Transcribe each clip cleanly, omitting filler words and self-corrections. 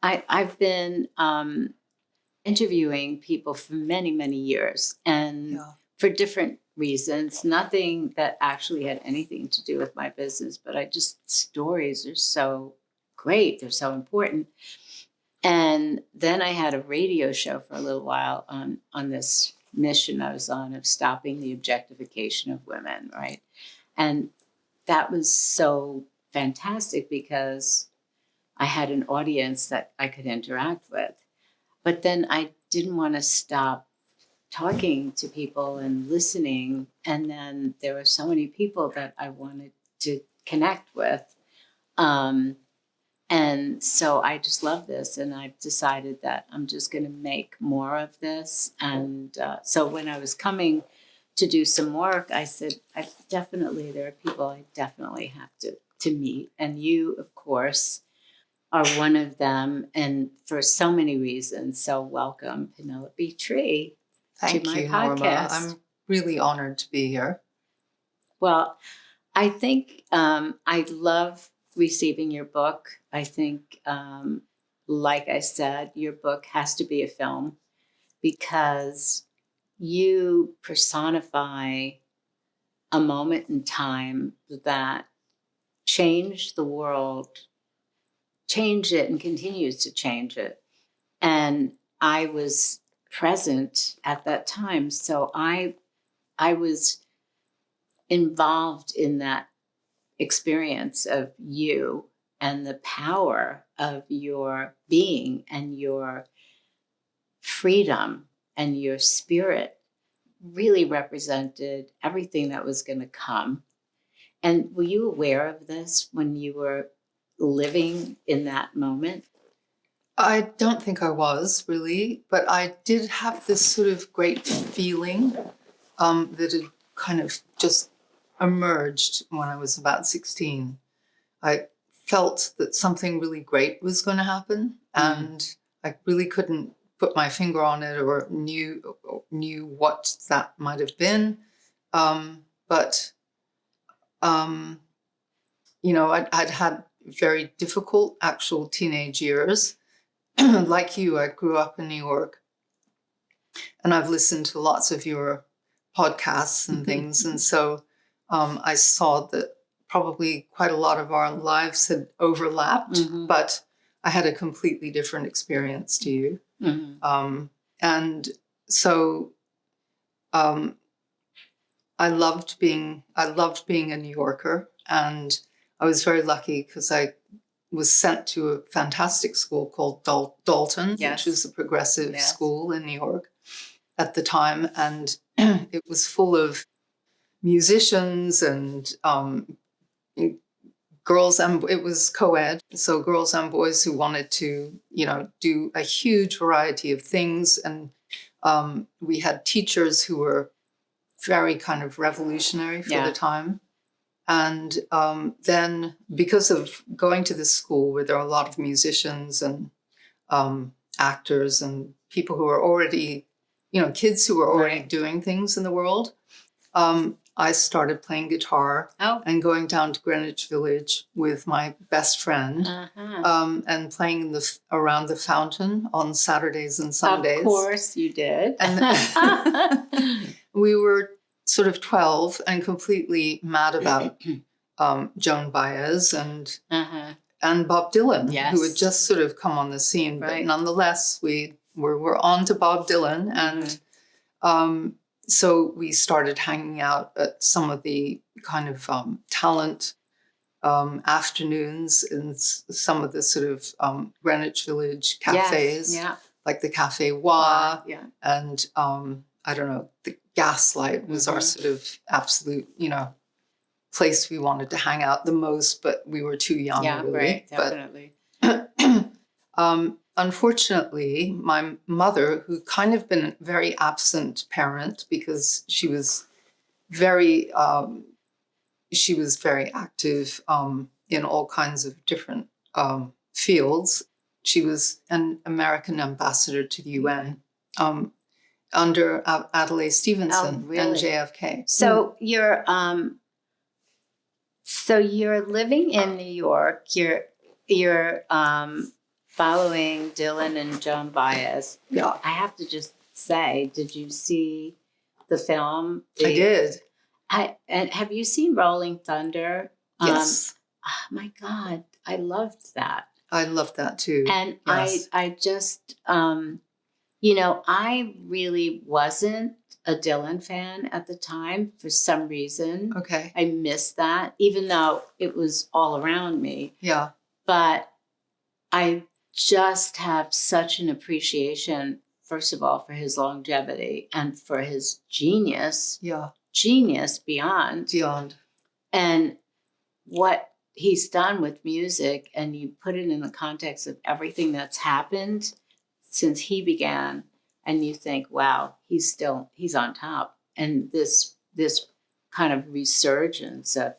I've been interviewing people for many, many years, and for different reasons, nothing that actually had anything to do with my business, but stories are so great. They're so important. And then I had a radio show for a little while on this mission I was on of stopping the objectification of women, right? And that was so fantastic because I had an audience that I could interact with. But then I didn't want to stop talking to people and listening. And then there were so many people that I wanted to connect with. And so I just love this. And I've decided that I'm just going to make more of this. And so when I was coming to do some work, I said, there are people I definitely have to meet. And you, of course, are one of them, and for so many reasons. So welcome, Penelope Tree, Thank to my you, podcast. Norma. I'm really honored to be here. Well, I think I love receiving your book. I think, like I said, your book has to be a film because you personify a moment in time that changed the world, changed it, and continues to change it. And I was present at that time. So I was involved in that experience of you and the power of your being and your freedom and your spirit really represented everything that was going to come. And were you aware of this when you were living in that moment? I don't think I was really, but I did have this sort of great feeling that had kind of just emerged when I was about 16. I felt that something really great was going to happen, and I really couldn't put my finger on it or knew what that might have been. But I'd had very difficult actual teenage years. Like you, I grew up in New York, and I've listened to lots of your podcasts and things. And so I saw that probably quite a lot of our lives had overlapped, but I had a completely different experience to you. And so I loved being a New Yorker, and I was very lucky because I was sent to a fantastic school called Dalton, which was a progressive school in New York at the time. And it was full of musicians and girls, and it was co-ed. So girls and boys who wanted to, do a huge variety of things. And we had teachers who were very kind of revolutionary for the time. And then because of going to this school where there are a lot of musicians and actors and people who are already, kids who are already doing things in the world, I started playing guitar and going down to Greenwich Village with my best friend and playing around the fountain on Saturdays and Sundays. Of course you did. And we were sort of 12 and completely mad about Joan Baez and Bob Dylan, who had just sort of come on the scene. But nonetheless, we were on to Bob Dylan. And so we started hanging out at some of the kind of talent afternoons in some of the sort of Greenwich Village cafes, like the Cafe Wa, and I don't know, the Gaslight was our sort of absolute, place we wanted to hang out the most, but we were too young, really. Right, definitely. But unfortunately, my mother, who kind of been a very absent parent because she was very active in all kinds of different fields. She was an American ambassador to the UN under Adlai Stevenson and JFK. So you're living in New York. You're following Dylan and Joan Baez. Yeah, I have to just say, did you see the film? I did. And have you seen Rolling Thunder? Yes, Oh my God, I loved that. I love that too. And Yes. I just, I really wasn't a Dylan fan at the time for some reason. Okay. I missed that, even though it was all around me. Yeah. But I just have such an appreciation, first of all, for his longevity and for his genius. Yeah. Genius beyond. Beyond. And what he's done with music, and you put it in the context of everything that's happened since he began, and you think, wow, he's on top. And this kind of resurgence of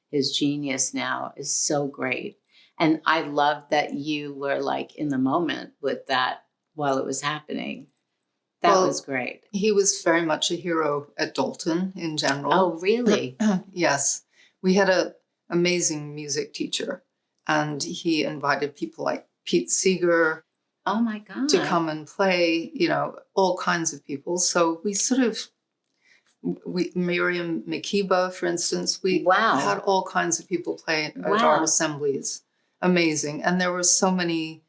his genius now is so great. And I love that you were like in the moment with that while it was happening. That was great. He was very much a hero at Dalton in general. Oh, really? Yes. We had an amazing music teacher, and he invited people like Pete Seeger Oh my God. to come and play, all kinds of people. So we Miriam Makeba, for instance, we had all kinds of people play at our assemblies. Amazing. And there were so many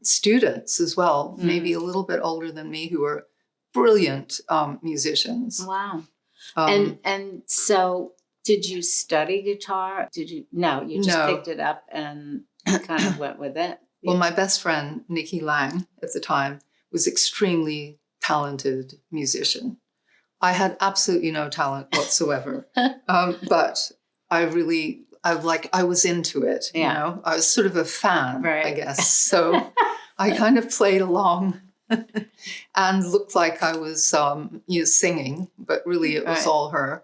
students as well, maybe a little bit older than me, who were brilliant musicians. Wow. And so did you study guitar? No, you just picked it up and kind of went with it? Well, my best friend, Nikki Lang, at the time, was extremely talented musician. I had absolutely no talent whatsoever. But I was into it, I was sort of a fan, right. I guess. So I kind of played along and looked like I was singing, but really it was all her.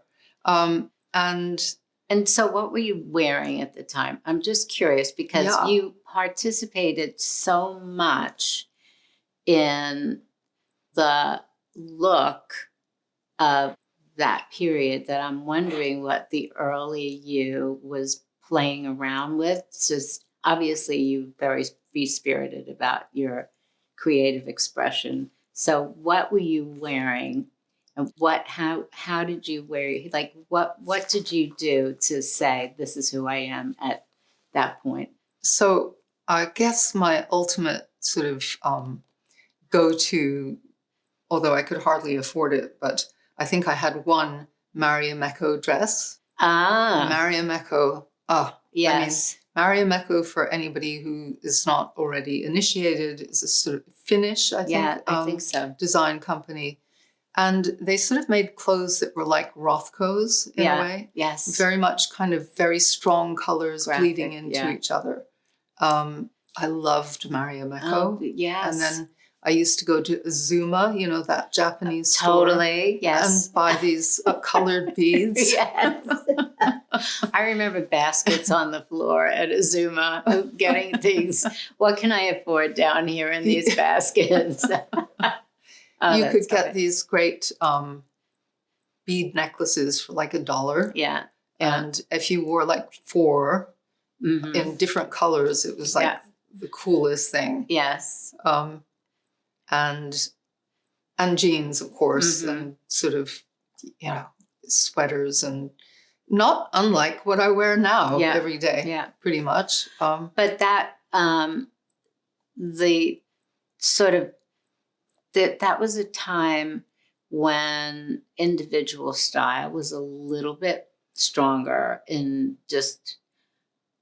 And so what were you wearing at the time? I'm just curious because you participated so much in the look of that period that I'm wondering what the early you was playing around with. Just obviously you very free-spirited about your creative expression. So what were you wearing? And how did you wear, like, what did you do to say, this is who I am at that point? So I guess my ultimate sort of go-to, although I could hardly afford it, but I think I had one Marimekko dress. Marimekko. Yes. Marimekko, for anybody who is not already initiated, is a sort of Finnish, I think. Yeah, I think so. Design company. And they sort of made clothes that were like Rothkos in a way. Yes. Very much kind of very strong colors bleeding into each other. I loved Marimekko. Oh, yes. And then I used to go to Azuma, that Japanese store. Totally, yes. And buy these colored beads. Yes. I remember baskets on the floor at Azuma getting things. What can I afford down here in these baskets? You could get these great bead necklaces for like $1. Yeah. And if you wore like 4 in different colors, it was like the coolest thing. Yes. And jeans, of course, and sort of, sweaters, and not unlike what I wear now every day, pretty much. But that, the sort of, that was a time when individual style was a little bit stronger in just,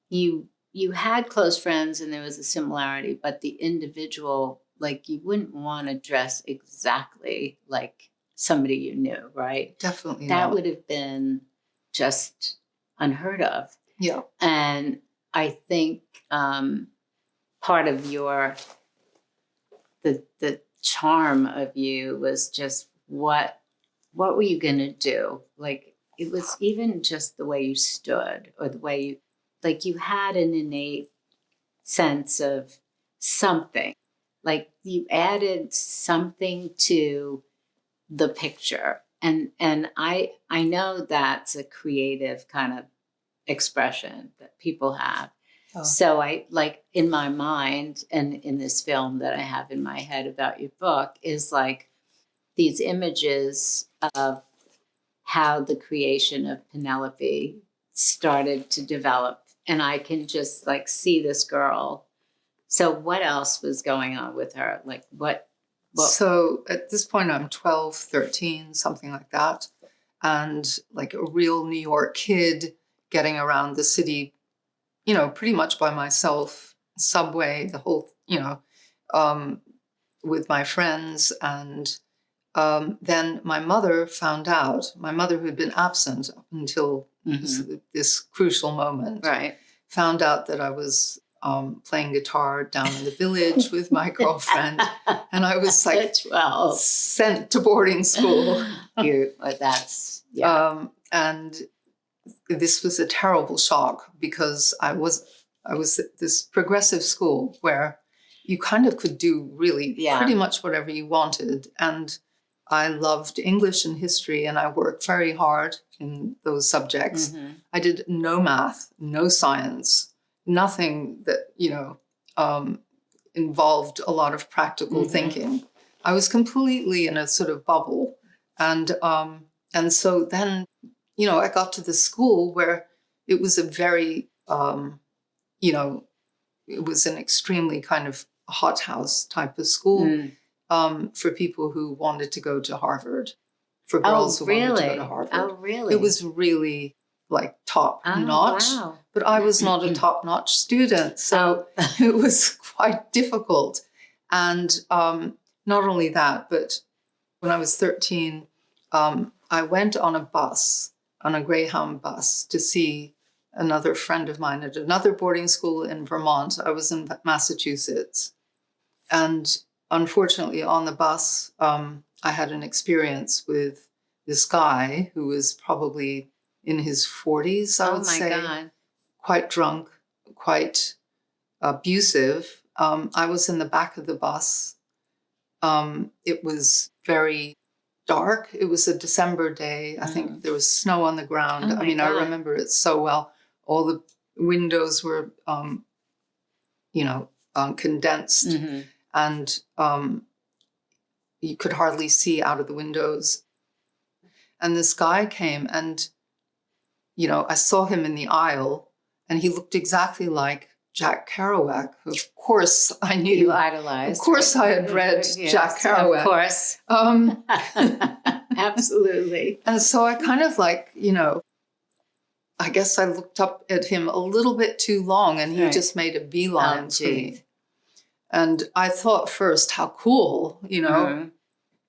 you had close friends and there was a similarity, but the individual, like, you wouldn't want to dress exactly like somebody you knew, right? Definitely that not. would have been just unheard of. Yeah. And I think part of the charm of you was just what were you going to do? Like, it was even just the way you stood, or the way you, like, you had an innate sense of something. Like, you added something to the picture. And I know that's a creative kind of expression that people have. Oh. So I like in my mind and in this film that I have in my head about your book is like these images of how the creation of Penelope started to develop. And I can just like see this girl. So what else was going on with her? Like what So at this point, I'm 12, 13, something like that. And like a real New York kid getting around the city, pretty much by myself, subway, the whole, with my friends. And then my mother found out, my mother who had been absent up until this crucial moment, right. found out that I was playing guitar down in the village with my girlfriend. And I was like 12. sent to boarding school. That's, yeah. And this was a terrible shock because I was at this progressive school where you kind of could do really pretty much whatever you wanted. And I loved English and history, and I worked very hard in those subjects. I did no math, no science, nothing that, involved a lot of practical thinking. I was completely in a sort of bubble. And so then, I got to the school where it was a very, it was an extremely kind of hothouse type of school for people who wanted to go to Harvard, for girls who wanted to go to Harvard. Oh, really? It was really like top-notch, but I was not a top-notch student, so it was quite difficult. And not only that, but when I was 13, I went on a Greyhound bus, to see another friend of mine at another boarding school in Vermont. I was in Massachusetts. And unfortunately, on the bus, I had an experience with this guy who was probably in his 40s, I would say. God. Quite drunk, quite abusive. I was in the back of the bus. It was very dark. It was a December day. I think there was snow on the ground. Oh, God. I remember it so well. All the windows were, condensed, and you could hardly see out of the windows. And this guy came, and, I saw him in the aisle, and he looked exactly like Jack Kerouac, who, of course, I knew. You idolized. Of course, I had read Jack Kerouac. Of course. Absolutely. And so I kind of I guess I looked up at him a little bit too long, and he just made a beeline for me. And I thought first, how cool,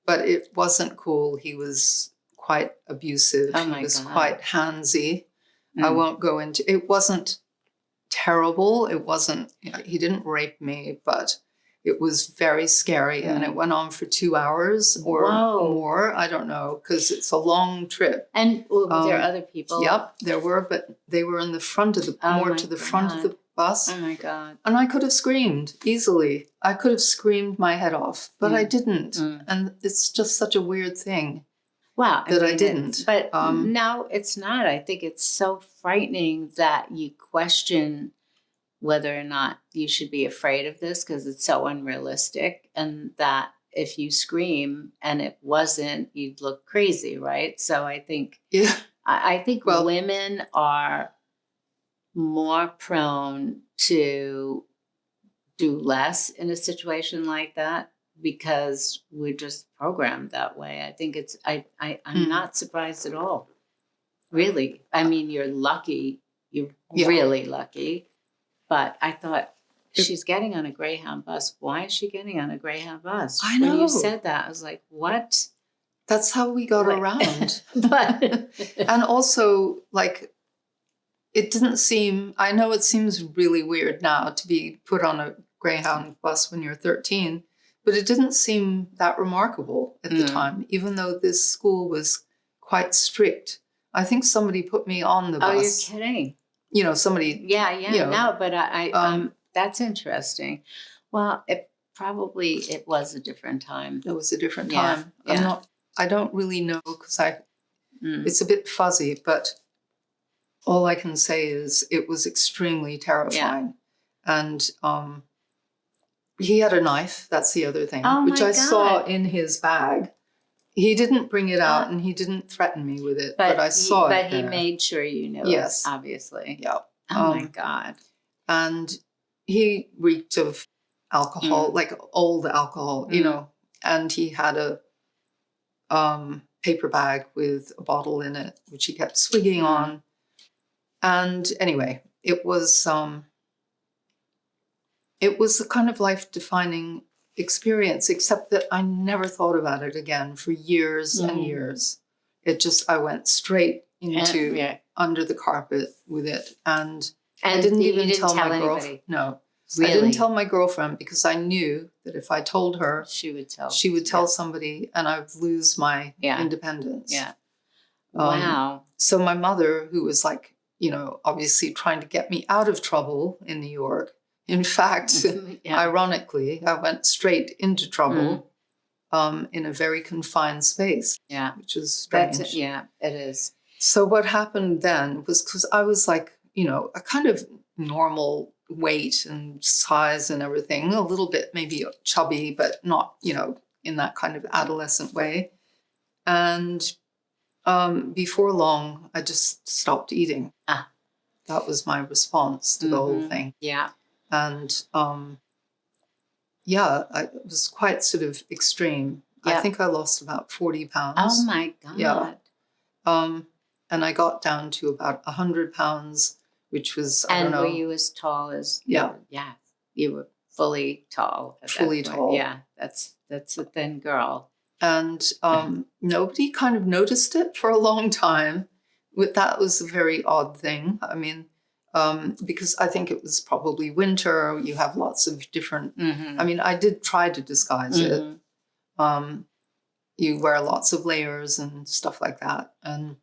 but it wasn't cool. He was quite abusive. Oh, my he was God. quite handsy. I won't go into it. It wasn't terrible. It wasn't, he didn't rape me, but it was very scary. And it went on for 2 hours or more. I don't know, because it's a long trip. And were there other people? Yep, there were, but they were in the front of the, front of the bus. Oh, my God. And I could have screamed easily. I could have screamed my head off, but I didn't. And it's just such a weird thing. Wow. I didn't. But no, it's not. I think it's so frightening that you question whether or not you should be afraid of this because it's so unrealistic, and that if you scream and it wasn't, you'd look crazy, right? So I think, I think women are more prone to do less in a situation like that because we're just programmed that way. I think it's, I'm not surprised at all. Really. I mean, you're lucky. You're really lucky. But I thought, she's getting on a Greyhound bus. Why is she getting on a Greyhound bus? I know. When you said that, I was like, what? That's how we got around. But and also, it didn't seem, I know it seems really weird now to be put on a Greyhound bus when you're 13, but it didn't seem that remarkable at the time, even though this school was quite strict. I think somebody put me on the bus. Oh, you're kidding. Somebody. No, but I that's interesting. Well, it was a different time. It was a different time. Yeah. I don't really know because it's a bit fuzzy, but all I can say is it was extremely terrifying. And he had a knife. That's the other thing, Oh which my I saw God. in his bag. He didn't bring it out, and he didn't threaten me with it, but I saw it. But he there. made sure you knew Yes. it, obviously. Yeah. Oh my God. And he reeked of alcohol, like old alcohol, you know, and he had a paper bag with a bottle in it, which he kept swigging on. And anyway, it was a kind of life-defining experience, except that I never thought about it again for years and years. I went straight into under the carpet with it. And I didn't even tell my girlfriend. No. Really? I didn't tell my girlfriend because I knew that if I told her, she would tell somebody and I would lose my independence. Yeah. Wow. So my mother, who was like, obviously trying to get me out of trouble in New York. In fact, ironically, I went straight into trouble in a very confined space. Yeah. Which was strange. It is. So what happened then was because I was like, a kind of normal weight and size and everything, a little bit maybe chubby, but not, in that kind of adolescent way. And before long, I just stopped eating. That was my response to the whole thing. Yeah. And it was quite sort of extreme. Yeah. I think I lost about 40 pounds. Oh my God. Yeah. And I got down to about 100 pounds, which was, I don't know. And were you as tall as? Yeah. You were fully tall. Fully tall. Yeah. That's a thin girl. And nobody kind of noticed it for a long time. That was a very odd thing. I mean, because I think it was probably winter. You have lots of different. I mean, I did try to disguise it. You wear lots of layers and stuff like that, and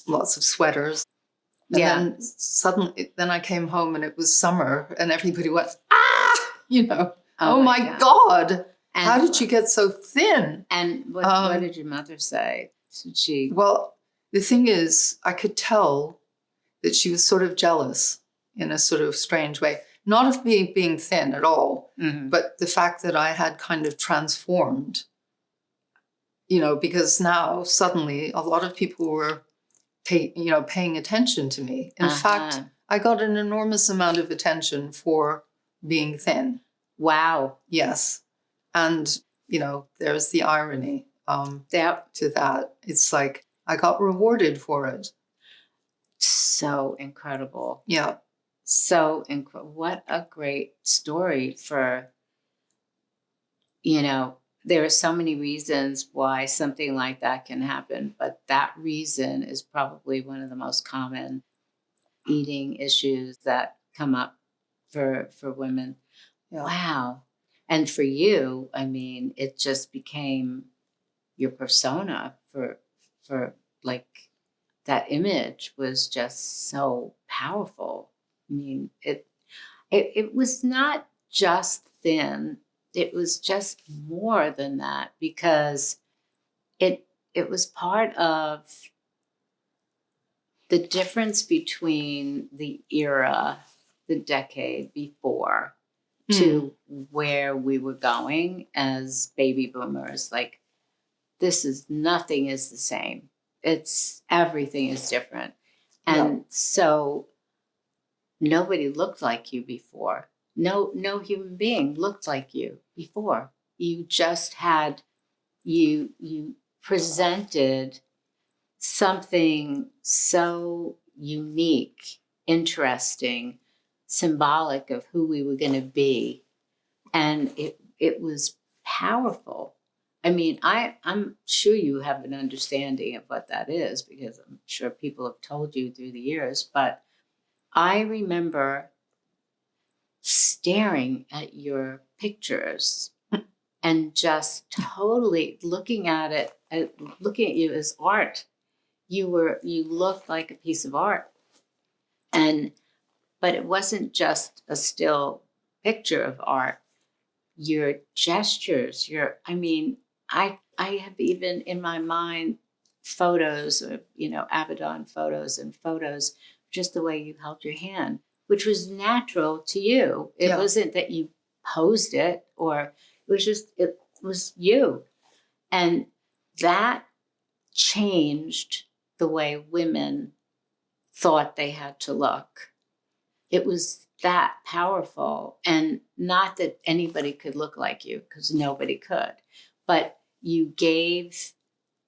lots of sweaters. And then suddenly, I came home and it was summer, and everybody went, oh my God. And how did you get so thin? And what did your mother say? Did she? Well, the thing is, I could tell that she was sort of jealous in a sort of strange way. Not of me being thin at all, but the fact that I had kind of transformed, because now suddenly a lot of people were, paying attention to me. In fact, I got an enormous amount of attention for being thin. Wow. Yes. And, there's the irony to that. It's like I got rewarded for it. So incredible. Yeah. So incredible. What a great story for, there are so many reasons why something like that can happen, but that reason is probably one of the most common eating issues that come up for women. Yeah. Wow. And for you, I mean, it just became your persona for like that image was just so powerful. I mean, it was not just thin. It was just more than that because it was part of the difference between the era, the decade before, to where we were going as baby boomers. Like, nothing is the same. Everything is different. And so nobody looked like you before. No human being looked like you before. You just had, you presented something so unique, interesting, symbolic of who we were going to be. And it was powerful. I mean, I'm sure you have an understanding of what that is because I'm sure people have told you through the years, but I remember staring at your pictures and just totally looking at it, looking at you as art. You looked like a piece of art. But it wasn't just a still picture of art. Your gestures, I have even in my mind photos or, Abaddon photos and photos, just the way you held your hand, which was natural to you. It Yeah. wasn't that you posed it, or it was you. And that changed the way women thought they had to look. It was that powerful. And not that anybody could look like you, because nobody could, but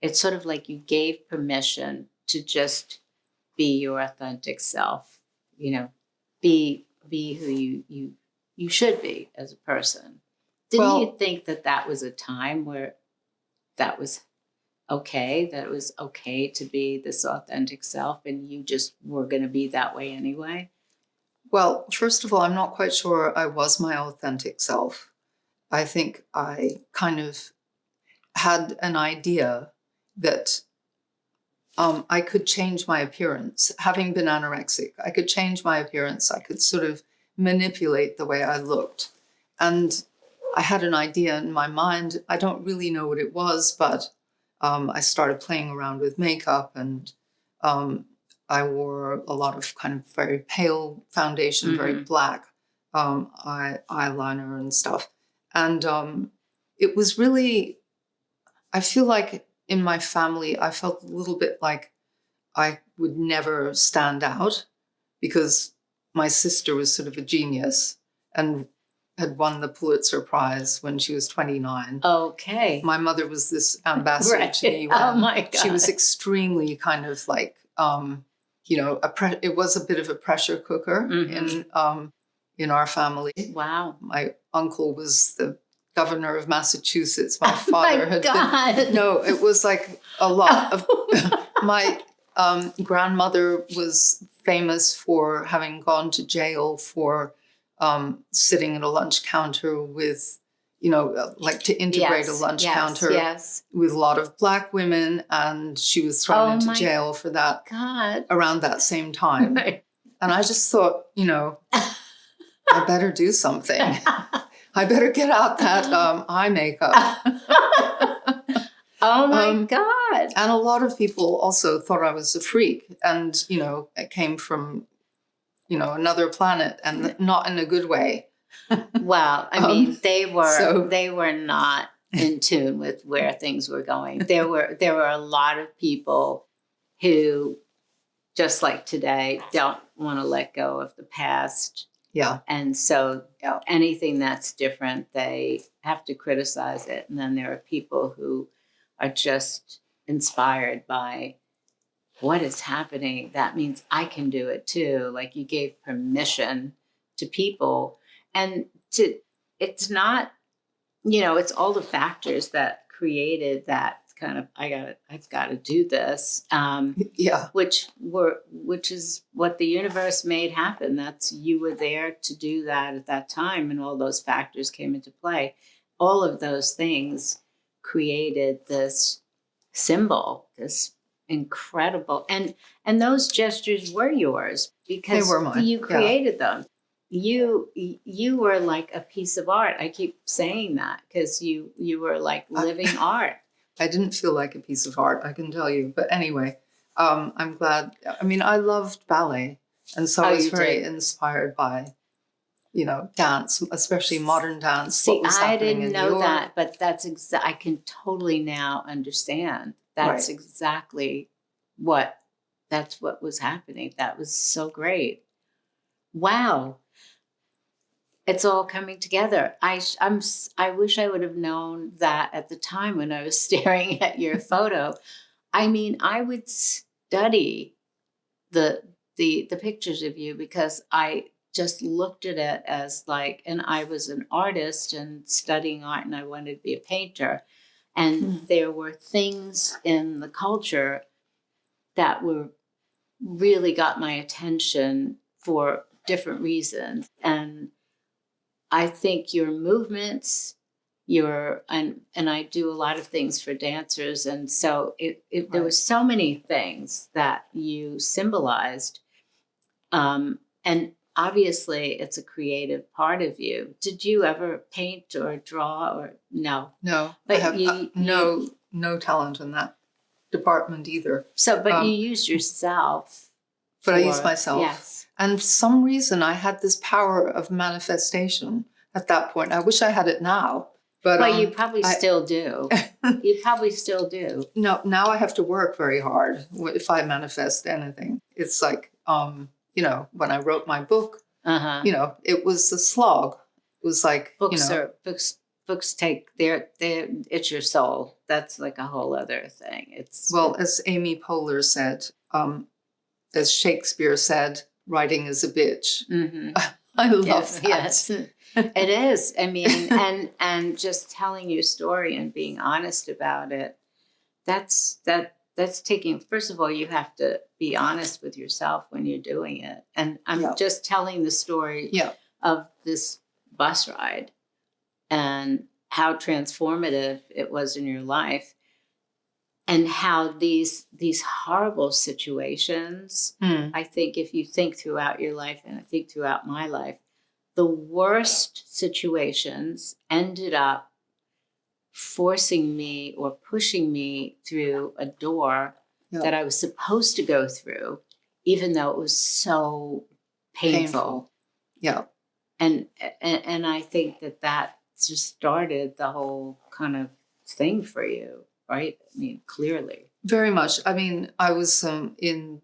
it's sort of like you gave permission to just be your authentic self, be who you should be as a person. Didn't you think that was a time where that was okay, that it was okay to be this authentic self, and you just were going to be that way anyway? Well, first of all, I'm not quite sure I was my authentic self. I think I kind of had an idea that I could change my appearance. Having been anorexic, I could change my appearance. I could sort of manipulate the way I looked. And I had an idea in my mind. I don't really know what it was, but I started playing around with makeup, and I wore a lot of kind of very pale foundation, very black eyeliner and stuff. And it was really, I feel like in my family, I felt a little bit like I would never stand out, because my sister was sort of a genius and had won the Pulitzer Prize when she was 29. Okay. My mother was this ambassador Right. to me. Oh my God. She was extremely kind of like, it was a bit of a pressure cooker in our family. Wow. My uncle was the governor of Massachusetts. My father had been. No, it was like a lot of. My grandmother was famous for having gone to jail for sitting at a lunch counter with, like to integrate a lunch counter with a lot of Black women, and she was thrown into jail for that around that same time. Right. And I just thought, I better do something. I better get out that eye makeup. Oh my God. And a lot of people also thought I was a freak, and, I came from, another planet, and not in a good way. Well, I mean, they were not in tune with where things were going. There were a lot of people who, just like today, don't want to let go of the past. Yeah. And so anything that's different, they have to criticize it. And then there are people who are just inspired by what is happening. That means I can do it too. Like, you gave permission to people. And it's not, it's all the factors that created that kind of, I've got to do this. Which is what the universe made happen. That's, you were there to do that at that time, and all those factors came into play. All of those things created this symbol, this incredible, and those gestures were yours because they were mine. You created them. You were like a piece of art. I keep saying that because you were like living art. I didn't feel like a piece of art, I can tell you. But anyway, I'm glad. I mean, I loved ballet, and so I was very inspired by, dance, especially modern dance. See, I didn't know that, but that's I can totally now understand. That's right. Exactly what was happening. That was so great. Wow. It's all coming together. I wish I would have known that at the time when I was staring at your photo. I mean, I would study the pictures of you because I just looked at it as like, and I was an artist and studying art, and I wanted to be a painter. And there were things in the culture that really got my attention for different reasons. And I think your movements, and I do a lot of things for dancers. And so there were so many things that you symbolized. And obviously it's a creative part of you. Did you ever paint or draw or no? No, But I have no talent in that. department either. So, but you used yourself. But I used myself. Yes. And for some reason, I had this power of manifestation at that point. I wish I had it now. But Well, you probably still do. You probably still do. No, now I have to work very hard if I manifest anything. It's like, you know, when I wrote my book, you know, it was a slog. It was like, books you know, are books take their it's your soul. That's like a whole other thing. It's well, as Amy Poehler said, as Shakespeare said, writing is a bitch. Mm-hmm. I love that. Yes, it is. I mean, and just telling your story and being honest about it. That's taking. First of all, you have to be honest with yourself when you're doing it. And I'm just telling the story of this bus ride and how transformative it was in your life, and how these horrible situations, I think if you think throughout your life, and I think throughout my life, the worst situations ended up forcing me or pushing me through a door that I was supposed to go through, even though it was so painful. Yeah. And I think that just started the whole kind of thing for you, right? I mean, clearly. Very much. I mean, I was in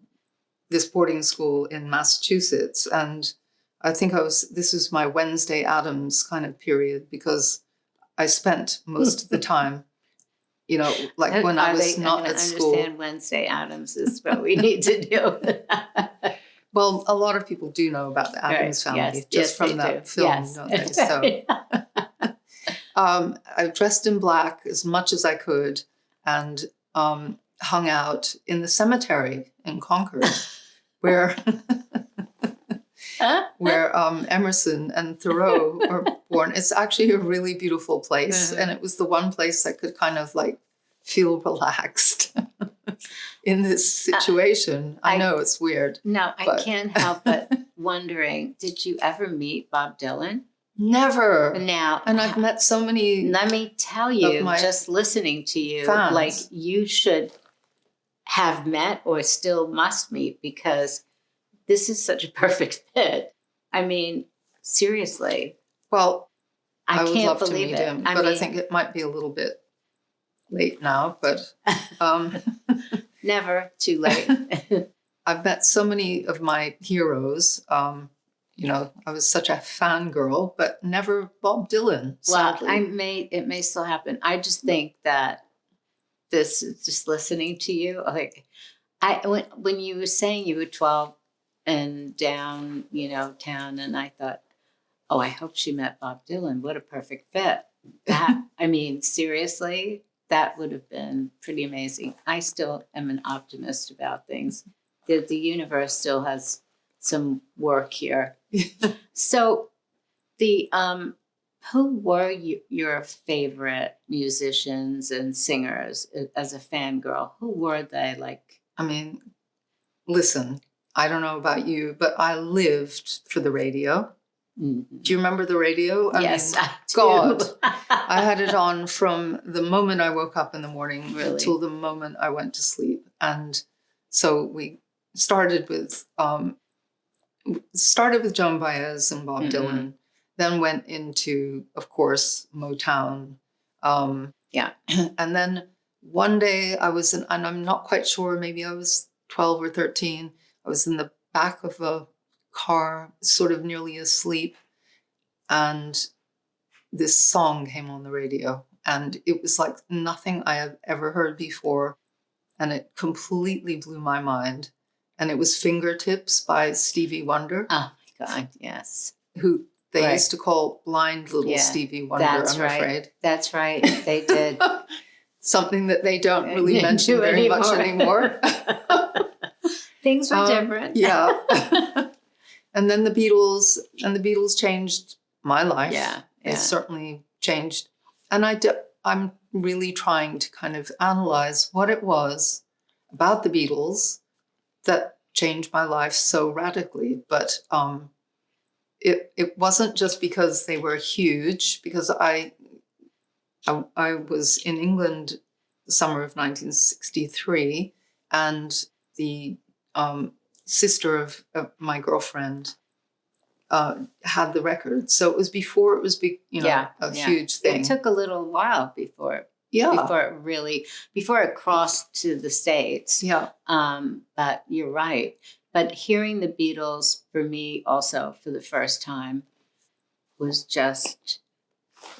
this boarding school in Massachusetts, and I think this was my Wednesday Addams kind of period, because I spent most of the time, you know, like when I was not at school. I understand Wednesday Addams is what we need to do. Well, a lot of people do know about the Addams family just from that film, don't they? So I dressed in black as much as I could and hung out in the cemetery in Concord, where Emerson and Thoreau were born. It's actually a really beautiful place, and it was the one place I could kind of like feel relaxed in this situation. I know it's weird. No, I can't help but wondering, did you ever meet Bob Dylan? Never. Now, and I've met so many. Let me tell you, just listening to you, fans. Like you should have met or still must meet, because this is such a perfect fit. I mean, seriously. Well, I would can't love to believe meet it. him, but I think it might be a little bit late now, but never too late. I've met so many of my heroes. You know, I was such a fangirl, but never Bob Dylan. Sadly. Well, it may still happen. I just think that this is just listening to you. Like when you were saying you were 12 and down, you know, town, and I thought, oh, I hope she met Bob Dylan. What a perfect fit. That, I mean, seriously, that would have been pretty amazing. I still am an optimist about things. The universe still has some work here. So who were your favorite musicians and singers as a fangirl? Who were they? Like, I mean, listen, I don't know about you, but I lived for the radio. Mm-hmm. Do you remember the radio? Yes, I do. God, I had it on from the moment I woke up in the morning until the moment I went to sleep. And so we started with Joan Baez and Bob Dylan, then went into, of course, Motown. And then one day I was and I'm not quite sure, maybe I was 12 or 13. I was in the back of a car, sort of nearly asleep, and this song came on the radio, and it was like nothing I have ever heard before, and it completely blew my mind. And it was Fingertips by Stevie Wonder. Oh my God, yes. Who they used to call blind little Stevie Wonder, afraid. That's right, they did. Something that they don't really mention very much anymore. Things were different. Yeah. And then the Beatles changed my life. Yeah. It certainly changed. And I'm really trying to kind of analyze what it was about the Beatles that changed my life so radically. But it wasn't just because they were huge, because I was in England the summer of 1963, and the sister of my girlfriend had the record. So it was before it was big, a huge thing. It took a little while before it crossed to the States. Yeah. But you're right. But hearing the Beatles for me also for the first time was just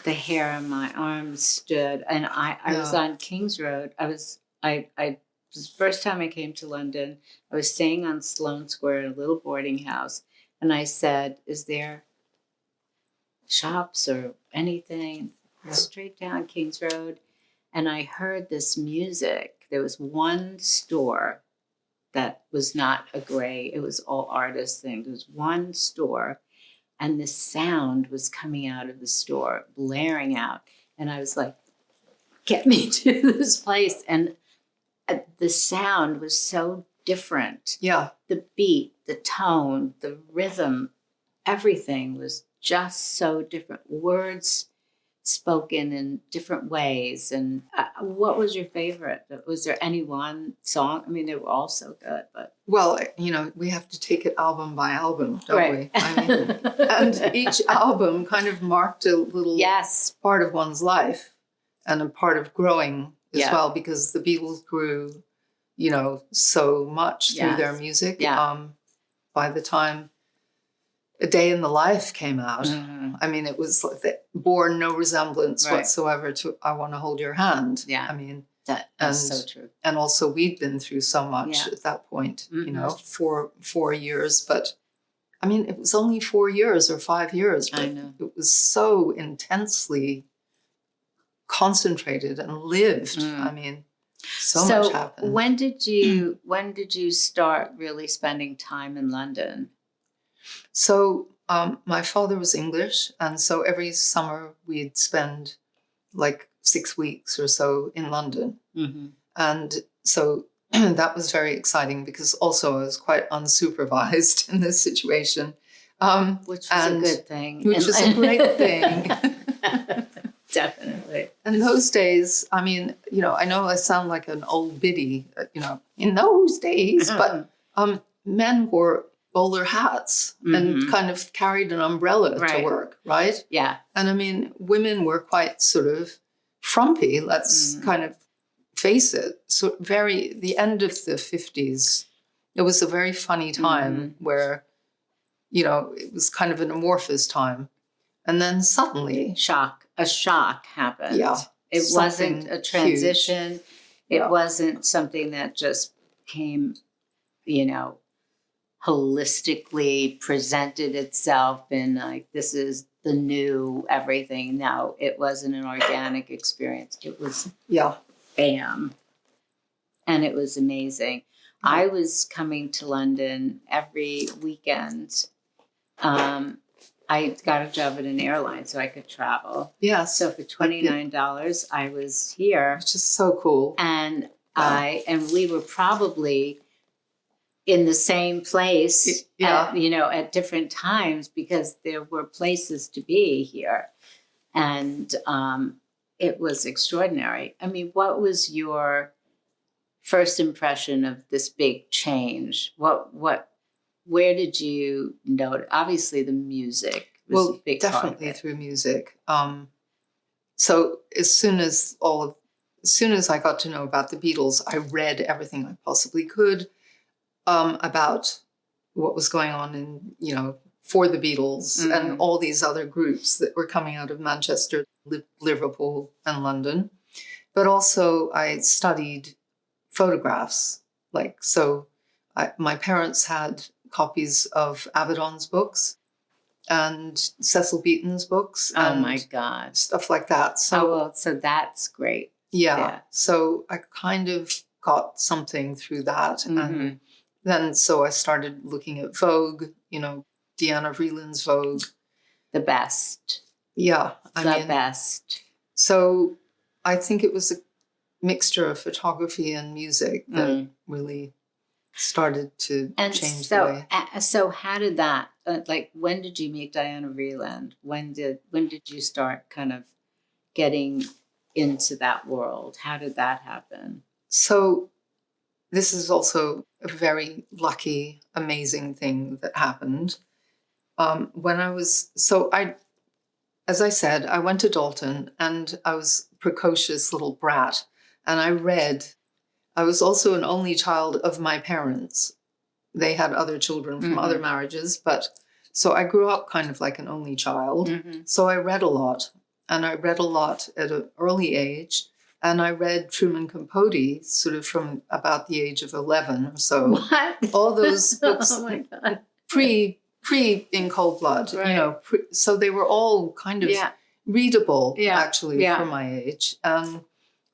the hair on my arms stood. And I was on King's Road. The first time I came to London, I was staying on Sloane Square in a little boarding house. And I said, is there shops or anything? Straight down King's Road. And I heard this music. There was one store that was not a gray. It was all artist things. There was one store. And the sound was coming out of the store, blaring out. And I was like, get me to this place. And the sound was so different. Yeah. The beat, the tone, the rhythm, everything was just so different. Words spoken in different ways. And what was your favorite? Was there any one song? I mean, they were all so good, but. Well, we have to take it album by album, don't Right. we? I mean, and each album kind of marked a little part of one's life and a part of growing as well, because the Beatles grew, so much through their music. Yeah. By the time A Day in the Life came out, I mean, it was bore no resemblance whatsoever to I Want to Hold Your Hand. Yeah. I mean, that's so true. And also we'd been through so much at that point, for 4 years. But I mean, it was only 4 years or 5 years. But I know. it was so intensely concentrated and lived. I mean, so much happened. When did you start really spending time in London? So my father was English, and so every summer we'd spend like 6 weeks or so in London. Mm-hmm. And so that was very exciting because also I was quite unsupervised in this situation. Which was a good thing. Which was a great thing. Definitely. In those days, I mean, I know I sound like an old biddy, in those days, but men wore bowler hats and kind of carried an umbrella to work, right? Yeah. And I mean, women were quite sort of frumpy, let's kind of face it. So the end of the 50s, it was a very funny time where, it was kind of an amorphous time. And then suddenly... A shock happened. Yeah. It wasn't a transition. Huge. It wasn't something that just came, holistically presented itself in like, this is the new everything. No, it wasn't an organic experience. It was bam. And it was amazing. I was coming to London every weekend. I got a job at an airline so I could travel. Yeah. So for $29, I was here. Which is so cool. And we were probably in the same place, at different times because there were places to be here. And it was extraordinary. I mean, what was your first impression of this big change? Where did you note? Obviously, the music was a big definitely part of it. through music. So as soon as I got to know about the Beatles, I read everything I possibly could about what was going on in for the Beatles and all these other groups that were coming out of Manchester, Liverpool, and London. But also, I studied photographs. My parents had copies of Avedon's books and Cecil Beaton's books. Oh and my God. stuff like that. So, so that's great. yeah. So I kind of got something through that. And then so I started looking at Vogue, Deanna Vreeland's Vogue. The best. Yeah. The best. So I think it was a mixture of photography and music that really started to change the way. So how did that, when did you meet Diana Vreeland? When did you start kind of getting into that world? How did that happen? So this is also a very lucky, amazing thing that happened. When I was, so I, as I said, I went to Dalton and I was a precocious little brat. And I was also an only child of my parents. They had other children from other marriages, but so I grew up kind of like an only child. So I read a lot, and I read a lot at an early age. And I read Truman Capote sort of from about the age of 11 or so. What? All those books Oh my God. pre In Cold Blood, Right. you know, so they were all kind of readable actually for my age.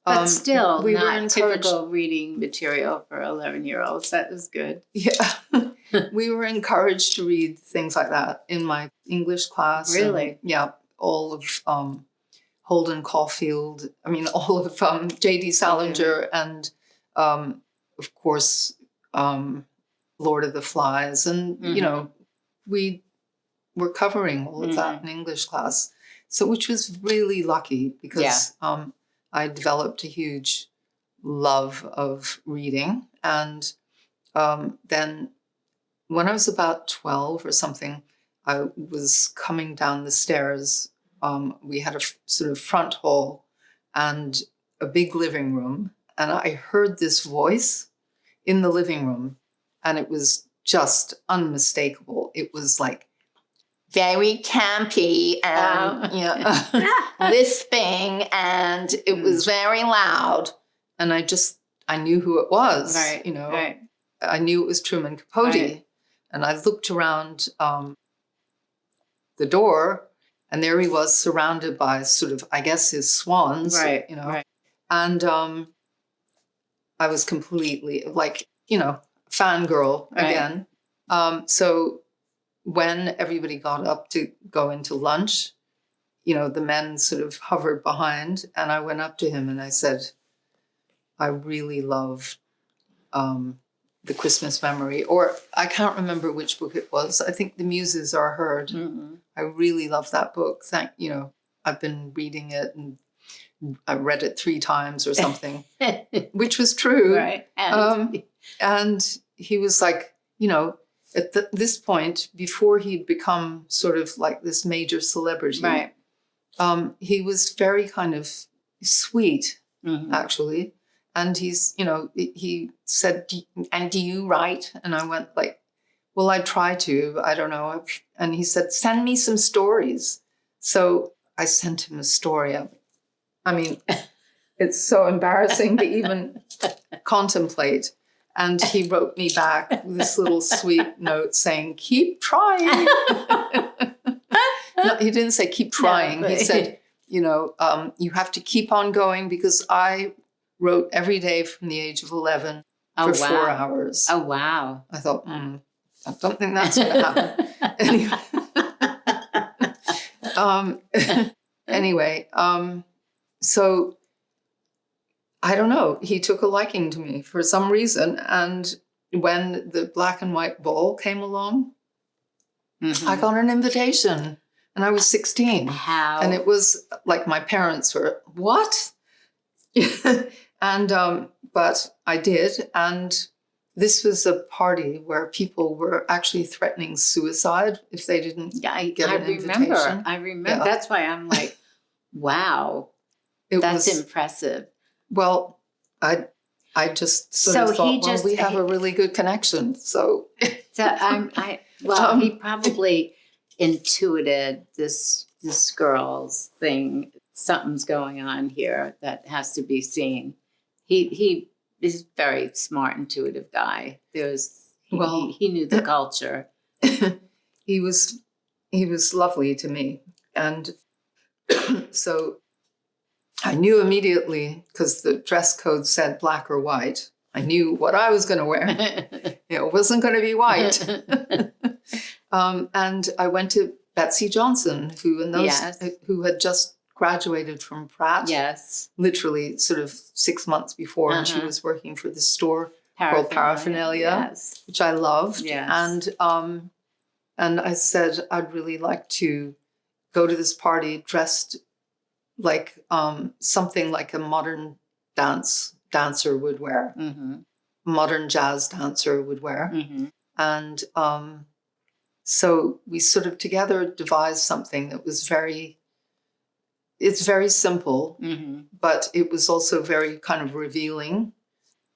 But still, we not were encouraged. typical reading material for 11-year-olds. That is good. Yeah, we were encouraged to read things like that in my English class. Really? And, all of Holden Caulfield. I mean, all of J.D. Salinger, and of course Lord of the Flies, and you know, we were covering all of that in English class. So, which was really lucky because I developed a huge love of reading. And then when I was about 12 or something, I was coming down the stairs. We had a sort of front hall and a big living room. And I heard this voice in the living room, and it was just unmistakable. It was like very campy and lisping, and it was very loud. And I knew who it was. Right. You know, Right. I knew it was Truman Capote. Right. And I looked around the door, and there he was, surrounded by sort of, I guess, his swans. Right. You know, Right. and I was completely like, you know, fangirl again. So when everybody got up to go into lunch, you know, the men sort of hovered behind, and I went up to him and I said, I really love The Christmas Memory, or I can't remember which book it was. I think The Muses Are Heard. I really love that book. I've been reading it, and I read it 3 times or something, which was true. Right. And he was like, you know, at this point, before he'd become sort of like this major celebrity, Right. He was very kind of sweet, actually. And he's, you know, he said, and do you write? And I went like, well, I try to, I don't know. And he said, send me some stories. So I sent him a story. I mean, it's so embarrassing to even contemplate. And he wrote me back this little sweet note saying, keep trying. No, he didn't say keep trying. He said, you know, you have to keep on going, because I wrote every day from the age of 11 for 4 hours. Oh, wow. I thought, I don't think that's going to happen. Anyway, so I don't know. He took a liking to me for some reason. And when the black and white ball came along, I got an invitation, and I was 16. How? And it was like my parents were, what? And, but I did. And this was a party where people were actually threatening suicide if they didn't get an invitation. I remember. That's why I'm like, wow, that's impressive. Well, I just sort of thought, we have a really good connection. So he probably intuited this girl's thing. Something's going on here that has to be seen. He is a very smart, intuitive guy. He knew the culture. He was lovely to me, and so I knew immediately, because the dress code said black or white. I knew what I was going to wear. It wasn't going to be white. And I went to Betsy Johnson, who had just graduated from Pratt. Yes. Literally sort of 6 months before, and she was working for this store called Paraphernalia, which I loved. Yes. And I said, I'd really like to go to this party dressed like something like a modern dancer would wear, modern jazz dancer would wear. And so we sort of together devised something that was it's very simple, but it was also very kind of revealing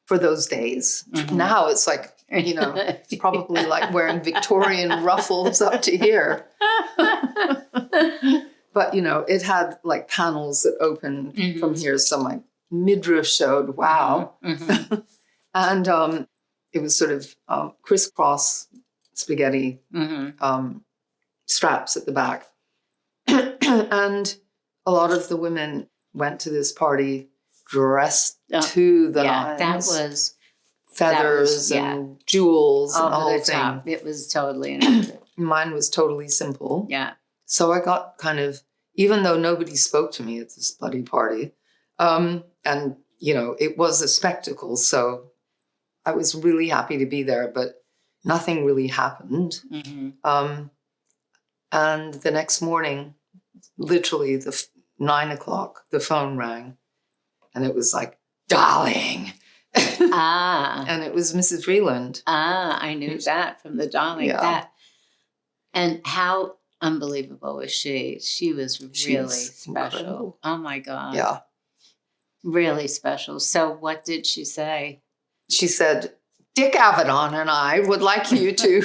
for those days. Now it's like, you know, probably like wearing Victorian ruffles up to here. But, you know, it had like panels that opened from here. So my midriff showed, wow. And it was sort of crisscross spaghetti straps at the back. And a lot of the women went to this party dressed to the nines. That was feathers and jewels and the whole thing. Top. It was totally inappropriate. Mine was totally simple. Yeah. So I got kind of, even though nobody spoke to me at this bloody party, and, you know, it was a spectacle. So I was really happy to be there, but nothing really happened. And the next morning, literally 9 o'clock, the phone rang, and it was like, darling. And it was Mrs. Vreeland. I knew that from the darling. That. And how unbelievable was she? She was really special. Incredible. Oh my God. Yeah. Really special. So what did she say? She said, Dick Avedon and I would like you to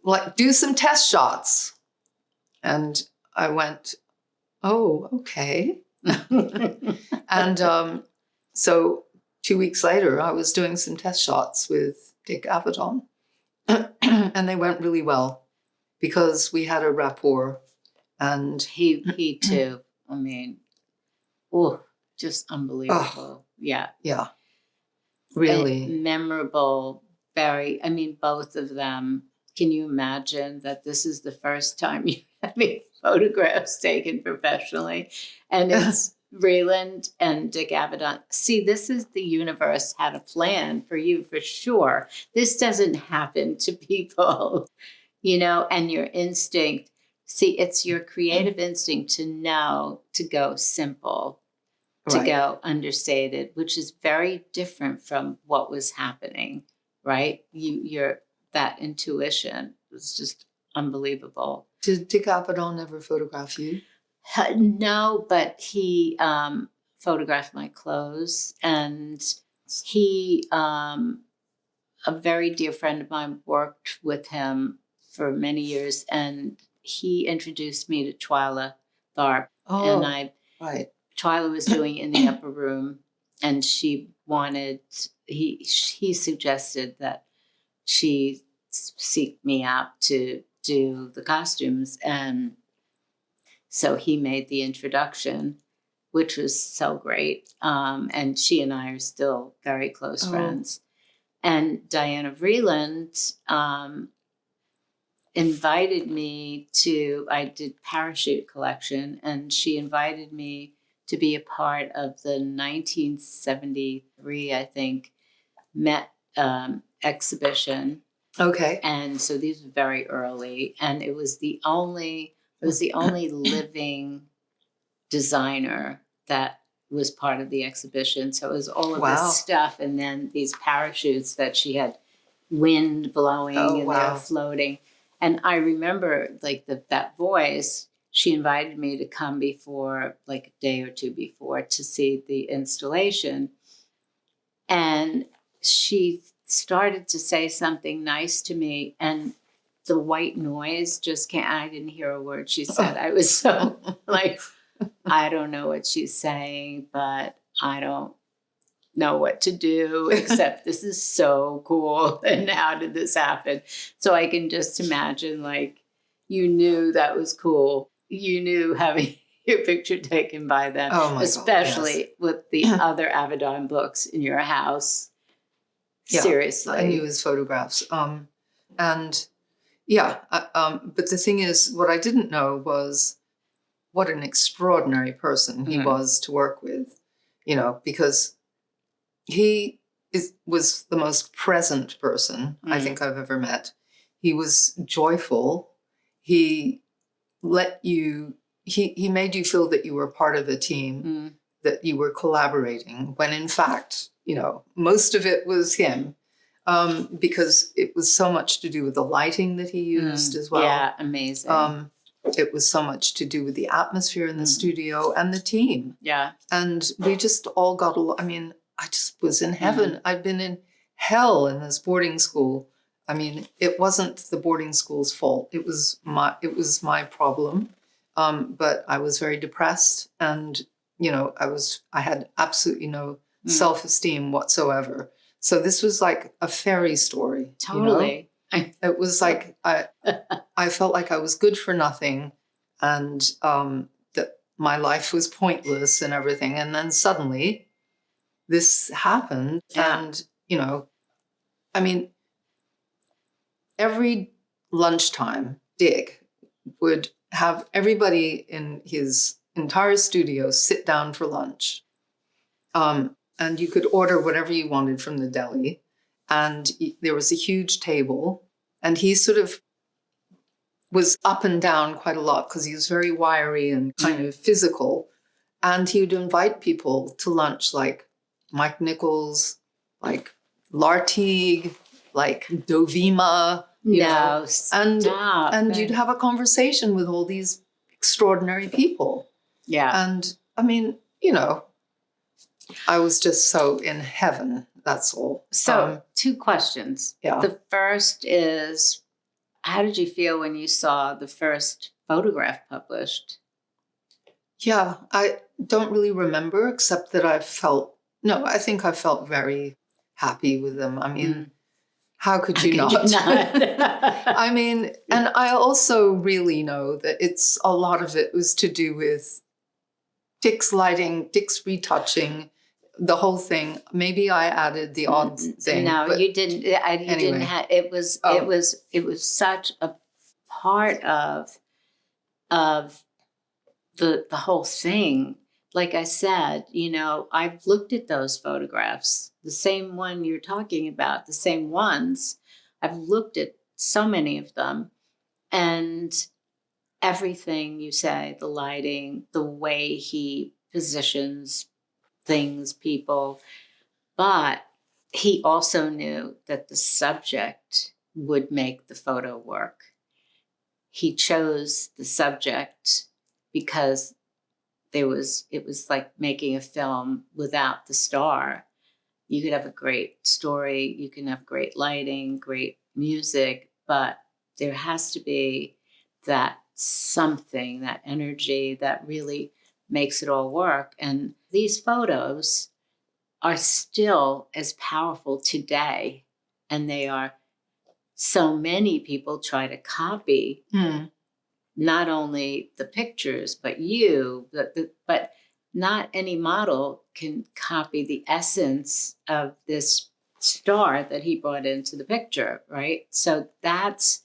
like do some test shots. And I went, oh, okay. And so 2 weeks later, I was doing some test shots with Dick Avedon. And they went really well because we had a rapport. And he too. I mean, just unbelievable. Yeah. Yeah. Really. And memorable, very, I mean, both of them. Can you imagine that this is the first time you have photographs taken professionally? And it's Vreeland and Dick Avedon. See, this is the universe had a plan for you for sure. This doesn't happen to people, you know, and your instinct. See, it's your creative instinct to know to go simple, to go understated, which is very different from what was happening, right? You're that intuition was just unbelievable. Did Dick Avedon ever photograph you? No, but he photographed my clothes, and he, a very dear friend of mine, worked with him for many years, and he introduced me to Twyla Tharp. Oh, and Twyla was doing In the Upper Room, and he suggested that she seek me out to do the costumes. And so he made the introduction, which was so great. And she and I are still very close friends. And Diana Vreeland invited me I did Parachute Collection, and she invited me to be a part of the 1973, I think, Met exhibition. Okay. And so these were very early, and it was the only living designer that was part of the exhibition. So it was all of this stuff, and then these parachutes that she had wind blowing and they're floating. And I remember like that voice, she invited me to come before, like a day or two before, to see the installation. And she started to say something nice to me, and the white noise I didn't hear a word she said. I was so like, I don't know what she's saying, but I don't know what to do, except this is so cool. And how did this happen? So I can just imagine, like, you knew that was cool. You knew having your picture taken by them, especially with the other Avedon books in your house. Yeah, seriously. I knew his photographs. But the thing is, what I didn't know was what an extraordinary person he was to work with, you know, because he was the most present person I think I've ever met. He was joyful. He let you he made you feel that you were part of a team, that you were collaborating, when in fact, most of it was him, because it was so much to do with the lighting that he used as well. Yeah, amazing. It was so much to do with the atmosphere in the studio and the team. Yeah. And we just all got along. I mean, I just was in heaven. I'd been in hell in this boarding school. I mean, it wasn't the boarding school's fault. It was my problem. But I was very depressed, and I had absolutely no self-esteem whatsoever. So this was like a fairy story. Totally. It was like I felt like I was good for nothing, and that my life was pointless and everything. And then suddenly this happened. Yeah. And, I mean, every lunchtime, Dick would have everybody in his entire studio sit down for lunch. And you could order whatever you wanted from the deli. And there was a huge table. And he sort of was up and down quite a lot because he was very wiry and kind of physical. And he would invite people to lunch, like Mike Nichols, like Lartigue, like Dovima. And you'd have a conversation with all these extraordinary people. Yeah. And I mean, I was just so in heaven. That's all. So 2 questions. Yeah. The first is, how did you feel when you saw the first photograph published? Yeah, I don't really remember, except that I think I felt very happy with them. I mean, how could you not? I mean, and I also really know that a lot of it was to do with Dick's lighting, Dick's retouching, the whole thing. Maybe I added the odd thing. No, you didn't. Didn't have. It was such a part of the whole thing. Like I said, I've looked at those photographs, the same one you're talking about, the same ones. I've looked at so many of them, and everything you say, the lighting, the way he positions things, people, but he also knew that the subject would make the photo work. He chose the subject because it was like making a film without the star. You could have a great story, you can have great lighting, great music, but there has to be that something, that energy that really makes it all work. And these photos are still as powerful today, and they are, so many people try to copy not only the pictures, but but not any model can copy the essence of this star that he brought into the picture, right? So that's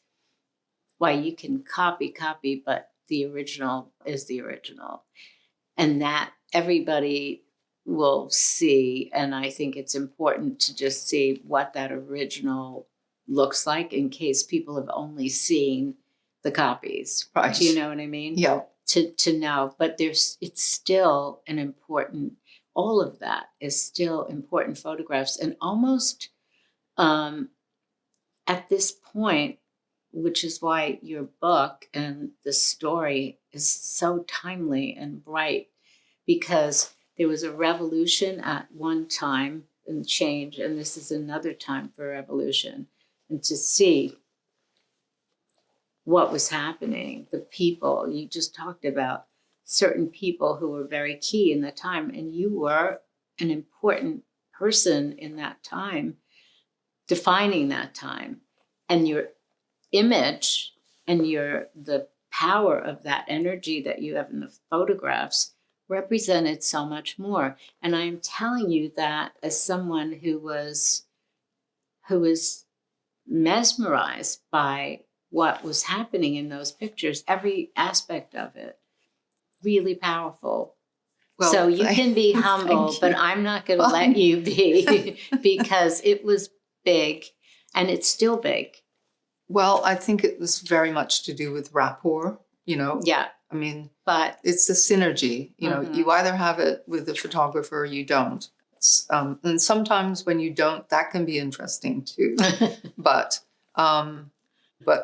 why you can copy, but the original is the original. And that everybody will see. And I think it's important to just see what that original looks like in case people have only seen the copies. Right. Do you know what I mean? Yeah. To know. But it's still an important, all of that is still important photographs. And almost at this point, which is why your book and the story is so timely and bright, because there was a revolution at one time and change, and this is another time for revolution. And to see what was happening, the people, you just talked about certain people who were very key in the time, and you were an important person in that time, defining that time. And your image and the power of that energy that you have in the photographs represented so much more. And I'm telling you that as someone who was mesmerized by what was happening in those pictures, every aspect of it, really powerful. Well, so you can be humble, but I'm not going to let you be because it was big and it's still big. Well, I think it was very much to do with rapport, Yeah. I mean, But it's the synergy. You know, you either have it with the photographer or you don't. And sometimes when you don't, that can be interesting too. But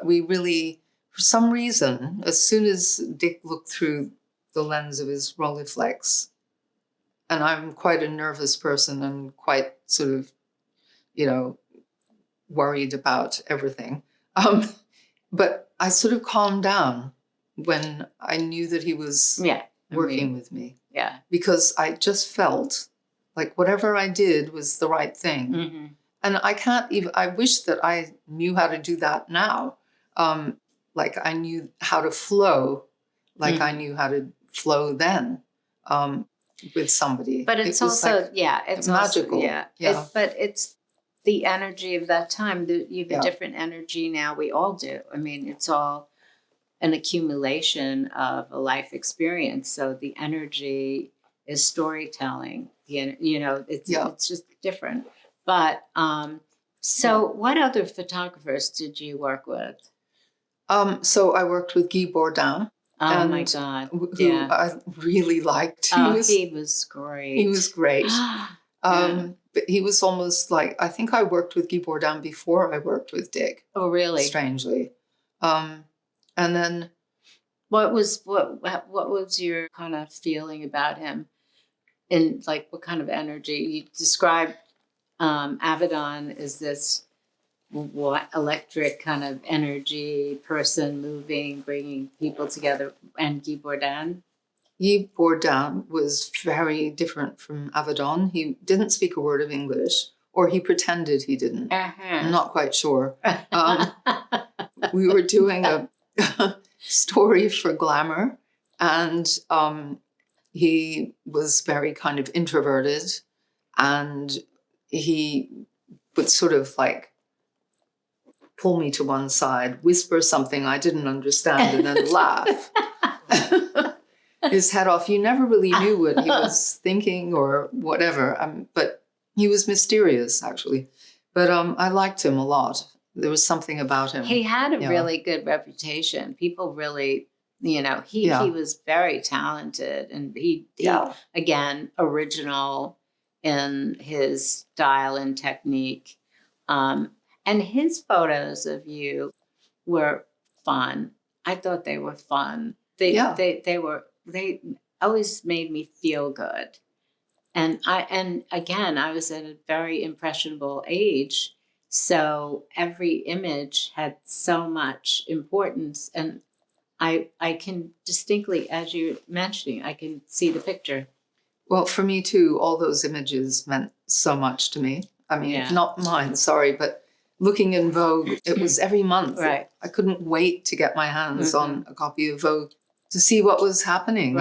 we really, for some reason, as soon as Dick looked through the lens of his Rolleiflex, and I'm quite a nervous person and quite sort of, you know, worried about everything. But I sort of calmed down when I knew that he was working with me. Yeah. Because I just felt like whatever I did was the right thing. Mm-hmm. And I wish that I knew how to do that now. Like I knew how to flow, like I knew how to flow then with somebody. But it's also, it's magical. Also, but it's the energy of that time. You have a different energy now. We all do. I mean, it's all an accumulation of a life experience. So the energy is storytelling. You know, it's just different. But so what other photographers did you work with? So I worked with Guy Bourdin. Oh my God! Who I really liked. He was great. He was great. But he was almost like, I think I worked with Guy Bourdin before I worked with Dick. Oh, really? Strangely. And then, what was your kind of feeling about him? And like, what kind of energy you described? Avedon is this electric kind of energy person, moving, bringing people together, and Guy Bourdin. Guy Bourdin was very different from Avedon. He didn't speak a word of English, or he pretended he didn't. I'm not quite sure. We were doing a story for Glamour, and he was very kind of introverted, and he would sort of like pull me to one side, whisper something I didn't understand, and then laugh his head off. You never really knew what he was thinking or whatever. But he was mysterious, actually. But I liked him a lot. There was something about him. He had a really good reputation. People really, you know, he was very talented, and he again, original in his style and technique. And his photos of you were fun. I thought they were fun. They always made me feel good. And again, I was at a very impressionable age. So every image had so much importance. And I can distinctly, as you're mentioning, I can see the picture. Well, for me too, all those images meant so much to me. I mean, not mine, sorry, but looking in Vogue, it was every month. Right. I couldn't wait to get my hands on a copy of Vogue to see what was happening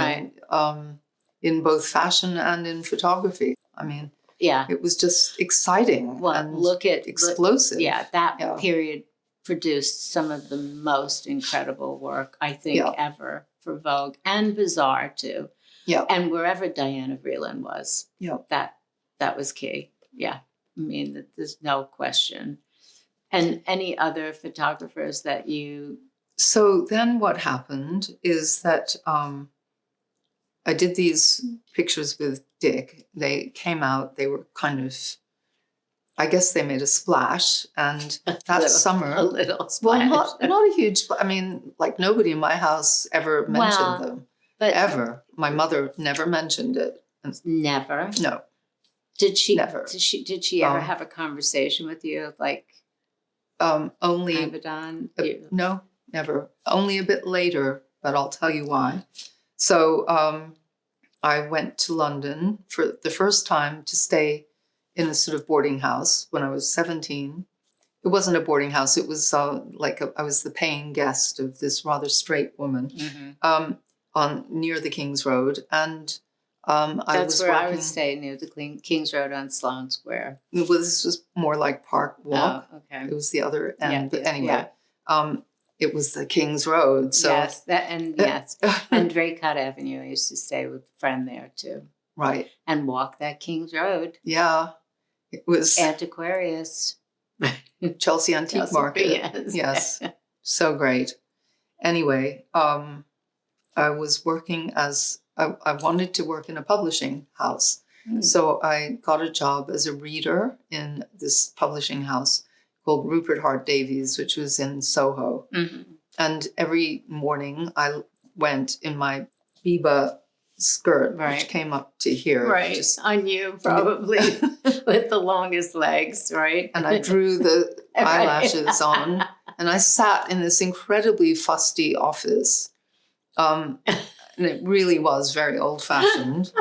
in both fashion and in photography. I mean, it was just exciting and explosive. That period produced some of the most incredible work, I think, ever for Vogue, and Bazaar too. Yeah. And wherever Diana Vreeland was, that was key. Yeah. I mean, there's no question. And any other photographers that you... So then what happened is that I did these pictures with Dick. They came out, they were kind of, I guess they made a splash. And that summer... A little splash. Well, not a huge... I mean, like nobody in my house ever mentioned them. But ever. My mother never mentioned it. Never? No. Did she? Never. Did she ever have a conversation with you, like... only Avedon? No, never. Only a bit later, but I'll tell you why. So I went to London for the first time to stay in a sort of boarding house when I was 17. It wasn't a boarding house. It was I was the paying guest of this rather straight woman on near the King's Road, and that's where I would stay, near the King's Road on Sloane Square. Well, this was more like Park Walk. Oh, okay. It was the other end, but anyway, it was the King's Road. So yes, and Draycott Avenue. I used to stay with a friend there too. Right. And walk that King's Road. Yeah, it was Antiquarius. Chelsea Antique Market. Yes. So great. Anyway, I was working I wanted to work in a publishing house. Mm. So I got a job as a reader in this publishing house called Rupert Hart Davies, which was in Soho. Mm-hmm. And every morning I went in my biba skirt, Right. which came up to here. Right. On you, probably, with the longest legs, right? And I drew the eyelashes on. And I sat in this incredibly fusty office. And it really was very old-fashioned.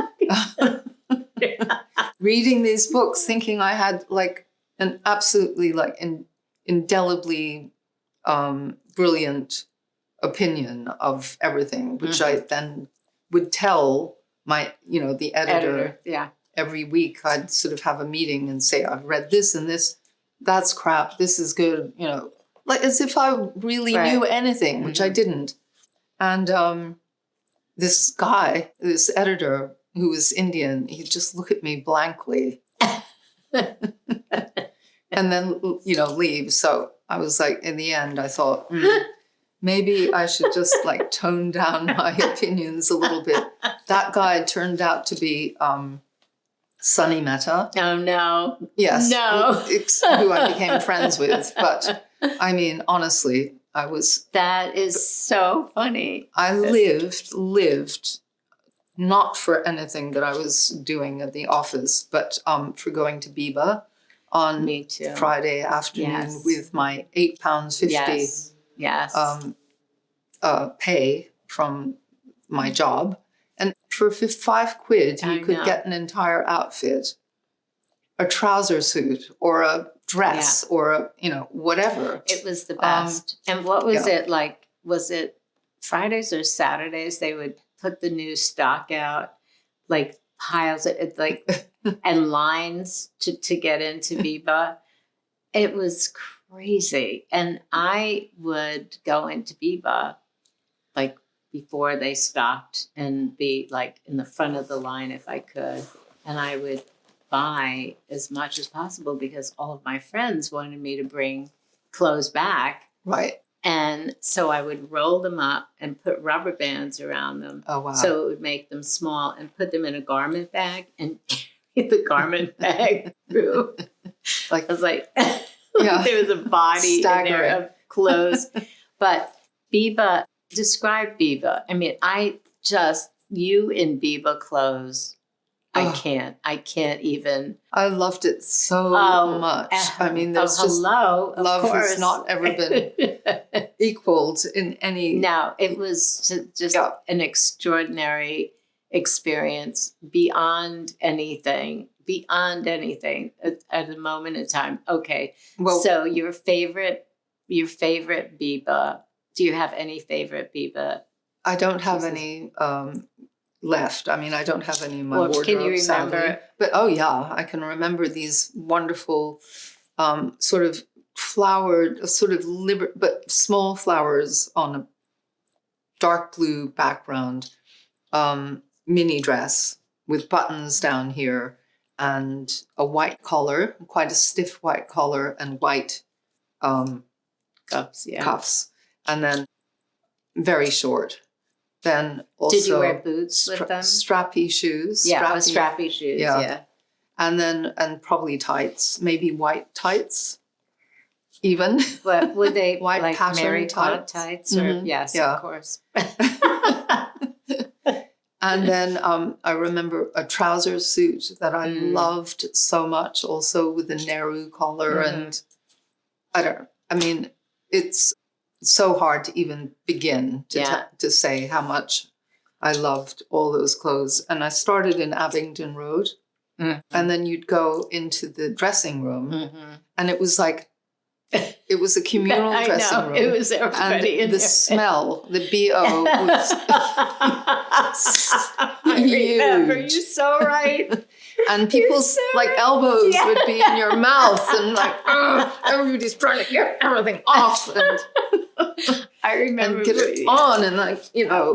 Reading these books, thinking I had like an absolutely like indelibly brilliant opinion of everything, which I then would tell my, the editor. Yeah. Every week I'd sort of have a meeting and say, I've read this and this, that's crap, this is good, like as if I really knew anything, which I didn't. And this guy, this editor who was Indian, he'd just look at me blankly and then, leave. So I was like, in the end, I thought, maybe I should just like tone down my opinions a little bit. That guy turned out to be Sunny Mehta. Oh, no. Yes. No. Who I became friends with. But I mean, honestly, That is so funny. I lived not for anything that I was doing at the office, but for going to Biba on Me too. Friday afternoon with my £8.50 Yes. pay from my job. And for £5, you could get an entire outfit, a trouser suit or a dress or whatever. It was the best. And what was it like? Was it Fridays or Saturdays? They would put the new stock out, like piles it like and lines to get into Biba. It was crazy. And I would go into Biba like before they stopped and be like in the front of the line if I could. And I would buy as much as possible because all of my friends wanted me to bring clothes back. Right. And so I would roll them up and put rubber bands around them. Oh, wow. So it would make them small and put them in a garment bag and carry the garment bag through. Like, I was like, there was a body in there of clothes. But Biba, describe Biba. I mean, you in Biba clothes, I can't even. I loved it so much. I mean, there's just love has not ever been equaled in any. No, it was just an extraordinary experience beyond anything at a moment in time. Okay. Well, so your favorite Biba, do you have any favorite Biba? I don't have any left. I mean, I don't have any in my wardrobe. Can you remember? Sadly. But I can remember these wonderful sort of flowered, but small flowers on a dark blue background, mini dress with buttons down here and a white collar, quite a stiff white collar and white cuffs, and then very short. Then also, did you wear boots with them? Strappy shoes. Strappy shoes. Yeah. And probably tights, maybe white tights, even. But would they white like pattern Mary tights? Or, yes, of course. And then I remember a trouser suit that I loved so much, also with a Nehru collar, and it's so hard to even begin to say how much I loved all those clothes. And I started in Abingdon Road, and then you'd go into the dressing room, and it was like, it was a communal dressing room. It was everybody in the there. smell, the BO was I remember, you're so right. And people's elbows would be in your mouth, and everybody's trying to get everything off. And I remember and get it on, and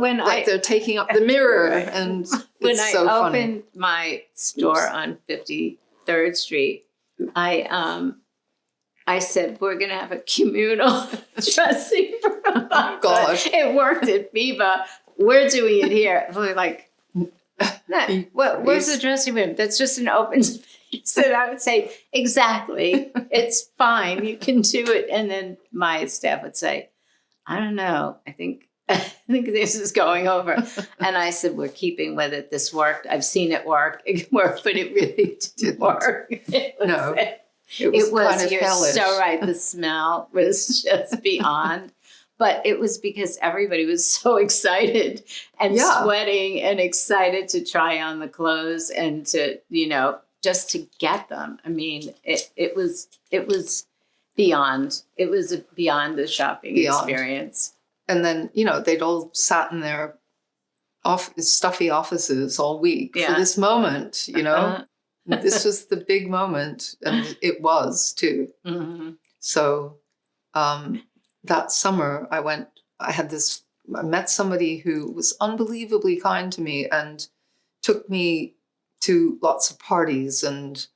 when they're taking up the mirror, and when I opened my store on 53rd Street, I said we're going to have a communal dressing room. Gosh, it worked at Biba, we're doing it here. We're like, Be where's nice. the dressing room? That's just an open space. And I would say, exactly. It's fine. You can do it. And then my staff would say, I don't know. I think this is going over. And I said, we're keeping with it. This worked. I've seen it work. It worked, but it really didn't work. It was kind of you're hellish. so right. The smell was just beyond. But it was because everybody was so excited and Yeah. sweating and excited to try on the clothes and to, just to get them. I mean, it was beyond. It was beyond the shopping Beyond. experience. And then, they'd all sat in their stuffy offices all week for Yeah. this moment, This was the big moment, and it was too. Mm-hmm. So that summer I met somebody who was unbelievably kind to me and took me to lots of parties and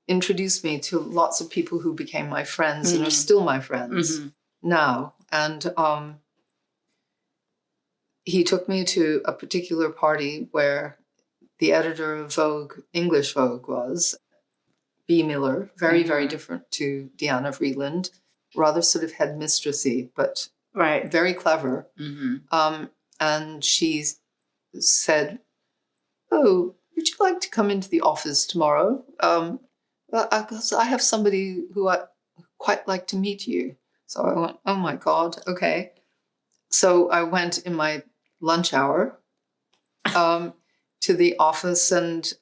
introduced me to lots of people who became my friends and are still my friends now. And he took me to a particular party where the editor of Vogue, English Vogue, was B. Miller, very, very different to Deanna Vreeland, rather sort of headmistressy, but Right. very clever. Mm-hmm. And she said, "Oh, would you like to come into the office tomorrow? I have somebody who I quite like to meet you." So I went, "Oh my God, okay." So I went in my lunch hour to the office and,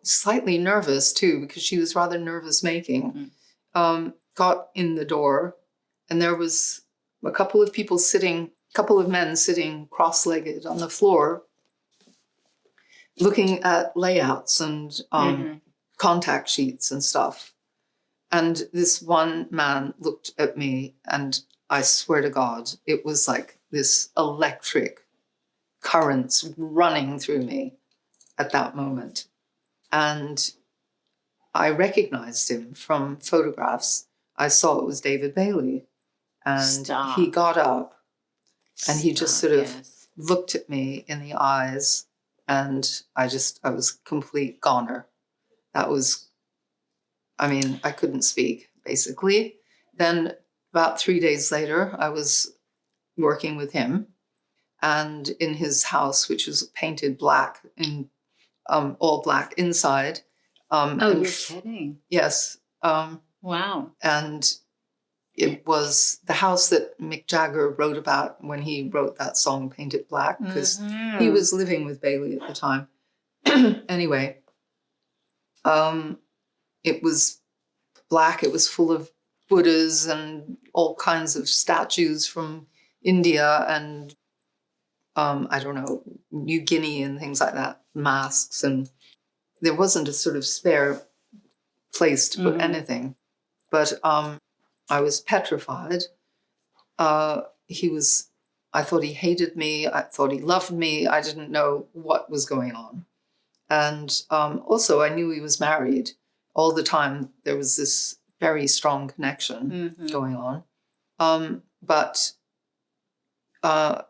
slightly nervous too, because she was rather nervous making. Got in the door, and there was a couple of men sitting cross-legged on the floor, looking at layouts and contact sheets and stuff. And this one man looked at me, and I swear to God, it was like this electric currents running through me at that moment. And I recognized him from photographs. I saw it was David Bailey. And Stop. he got up and he just sort of Yes. looked at me in the eyes, and I was complete goner. That was, I couldn't speak, basically. Then about 3 days later, I was working with him and in his house, which was painted black and all black inside. You're kidding. Yes. Wow. And it was the house that Mick Jagger wrote about when he wrote that song, Painted Black, because he was living with Bailey at the time. Anyway, it was black. It was full of Buddhas and all kinds of statues from India and, I don't know, New Guinea and things like that, masks. And there wasn't a sort of spare place to put anything. But I was petrified. I thought he hated me. I thought he loved me. I didn't know what was going on. And also I knew he was married. All the time there was this very strong connection going on. But the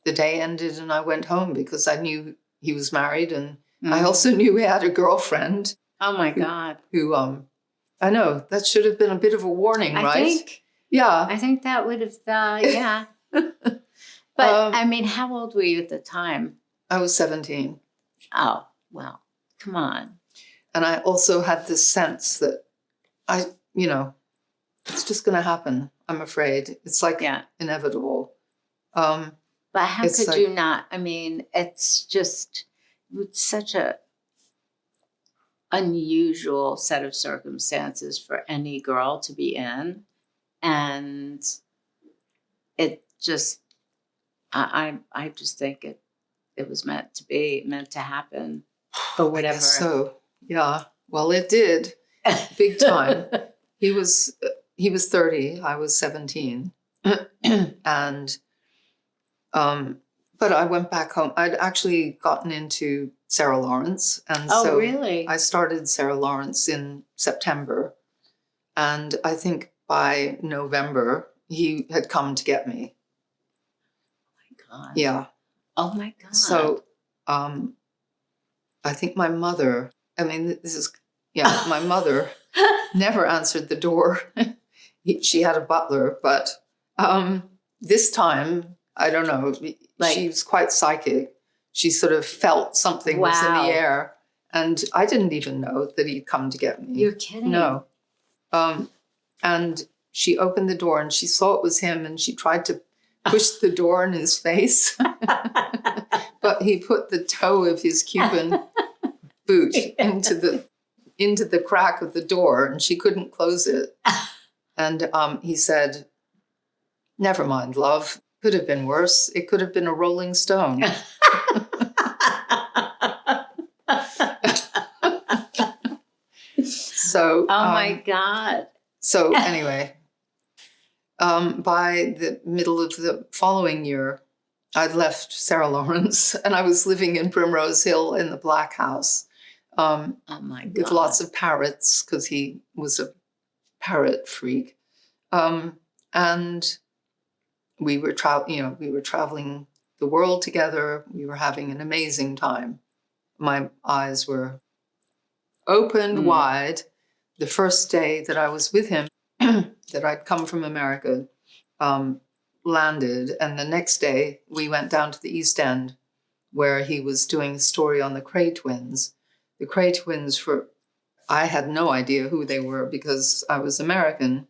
day ended and I went home because I knew he was married, and I also knew he had a girlfriend. Oh my God. Who I know that should have been a bit of a warning, right? I think that would have, yeah. But how old were you at the time? I was 17. Oh, well, come on. And I also had this sense that it's just going to happen. I'm afraid it's like inevitable. But how could you not? It's just such a unusual set of circumstances for any girl to be in, and it just, I just think it was meant to happen, for whatever. I guess so, yeah. Well, it did, big time. He was 30. I was 17, and but I went back home. I'd actually gotten into Sarah Lawrence, and so really? I started Sarah Lawrence in September, and I think by November he had come to get me. God. Yeah. Oh my God. So I think my mother, my mother never answered the door. She had a butler, but this time, I don't know, she was quite psychic. She sort of felt something was in the air. And I didn't even know that he'd come to get me. You're kidding. No. And she opened the door and she saw it was him and she tried to push the door in his face. But he put the toe of his Cuban boot into the crack of the door and she couldn't close it. And he said, "Never mind, love. Could have been worse. It could have been a rolling stone." So, oh my God. So anyway, by the middle of the following year, I'd left Sarah Lawrence and I was living in Primrose Hill in the Black House. Oh my God. With lots of parrots because he was a parrot freak. And we were traveling the world together. We were having an amazing time. My eyes were opened wide. The first day that I was with him, that I'd come from America, landed. And the next day we went down to the East End where he was doing a story on the Cray twins. The Cray twins, I had no idea who they were because I was American.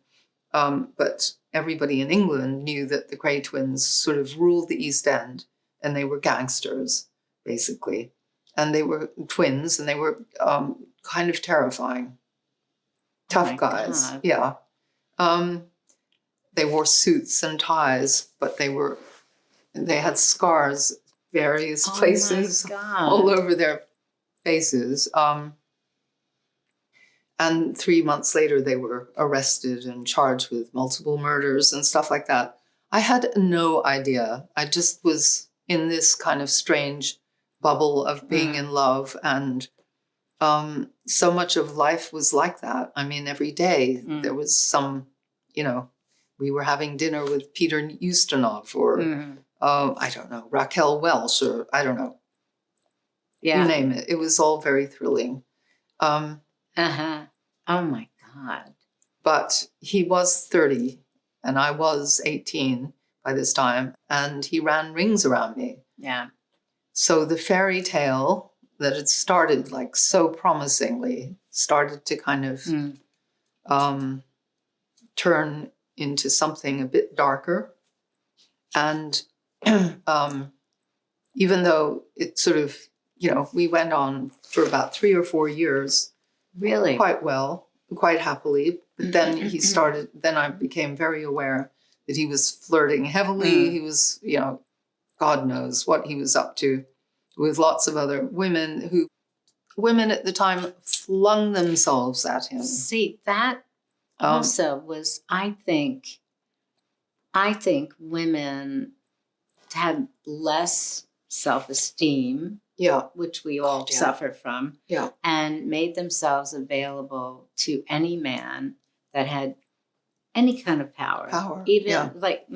But everybody in England knew that the Cray twins sort of ruled the East End and they were gangsters, basically. And they were twins and they were kind of terrifying. Tough guys. God. Yeah. They wore suits and ties, but they had scars various places all over their faces. And 3 months later, they were arrested and charged with multiple murders and stuff like that. I had no idea. I just was in this kind of strange bubble of being in love. And so much of life was like that. I mean, every day there was some, we were having dinner with Peter Ustinov or, I don't know, Raquel Welch or I don't know. Yeah. You name it. It was all very thrilling. Oh my God. But he was 30 and I was 18 by this time, and he ran rings around me. Yeah. So the fairy tale that had started like so promisingly started to kind of turn into something a bit darker. And even though it sort of, we went on for about 3 or 4 years. Really? Quite well, quite happily. But then then I became very aware that he was flirting heavily. He was, God knows what he was up to with lots of other women women at the time flung themselves at him. See, that also was, I think women had less self-esteem, which we all suffer from, and made themselves available to any man that had any kind of power. Even like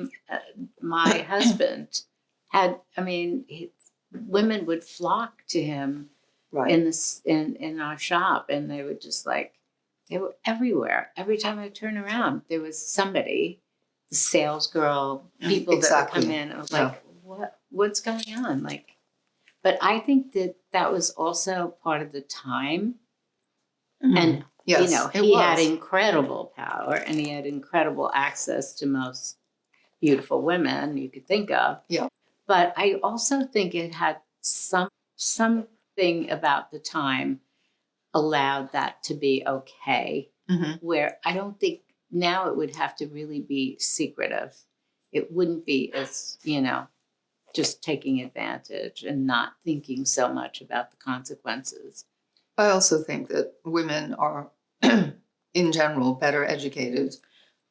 my husband had, women would flock to him in our shop, and they would just they were everywhere. Every time I turn around, there was somebody, the sales girl, people that would come in. I was like, what's going on? But I think that was also part of the time. And, he had incredible power and he had incredible access to most beautiful women you could think of. Yeah. But I also think it had something about the time allowed that to be okay, where I don't think now it would have to really be secretive. It wouldn't be as, just taking advantage and not thinking so much about the consequences. I also think that women are, in general, better educated.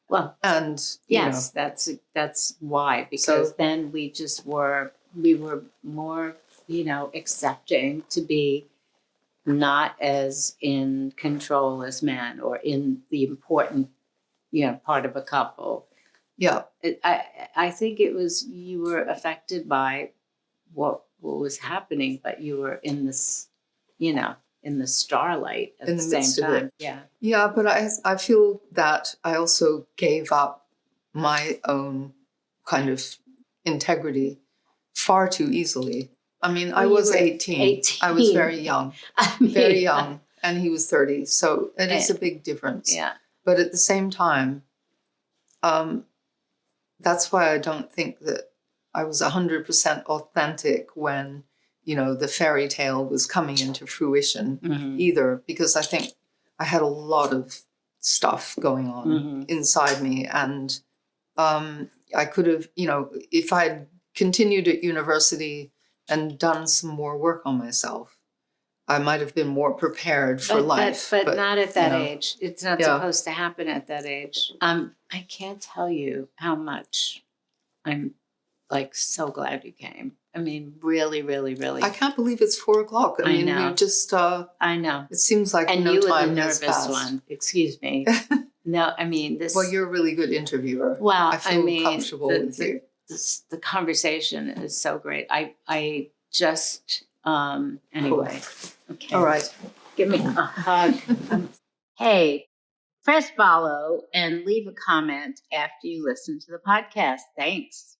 Well, and yes, that's why, because then we were more, accepting to be not as in control as men or in the important, part of a couple. Yeah. I think it was you were affected by what was happening, but you were in this, in the starlight at In the the same midst of time. it. Yeah. Yeah, but I feel that I also gave up my own kind of integrity far too easily. I mean, I Well, you was were 18. I was 18. very young, I mean, very young, and he was 30. So it is a big difference. Yeah. But at the same time, that's why I don't think that I was 100% authentic when, the fairy tale was coming into fruition either, because I think I had a lot of stuff going on inside me. And I could have, if I'd continued at university and done some more work on myself, I might have been more prepared for life. But not at that age. It's not Yeah. supposed to happen at that age. I can't tell you how much I'm like so glad you came. I mean, really, really, really. I can't believe it's 4:00. I mean, know. we just, I know. it seems like And no you were the time has nervous passed. one. Excuse me. No, I mean this. Well, you're a really good interviewer. Well, I feel mean, comfortable with you. the conversation is so great. I just anyway. Okay. All right. Give me a hug. Hey, press follow and leave a comment after you listen to the podcast. Thanks.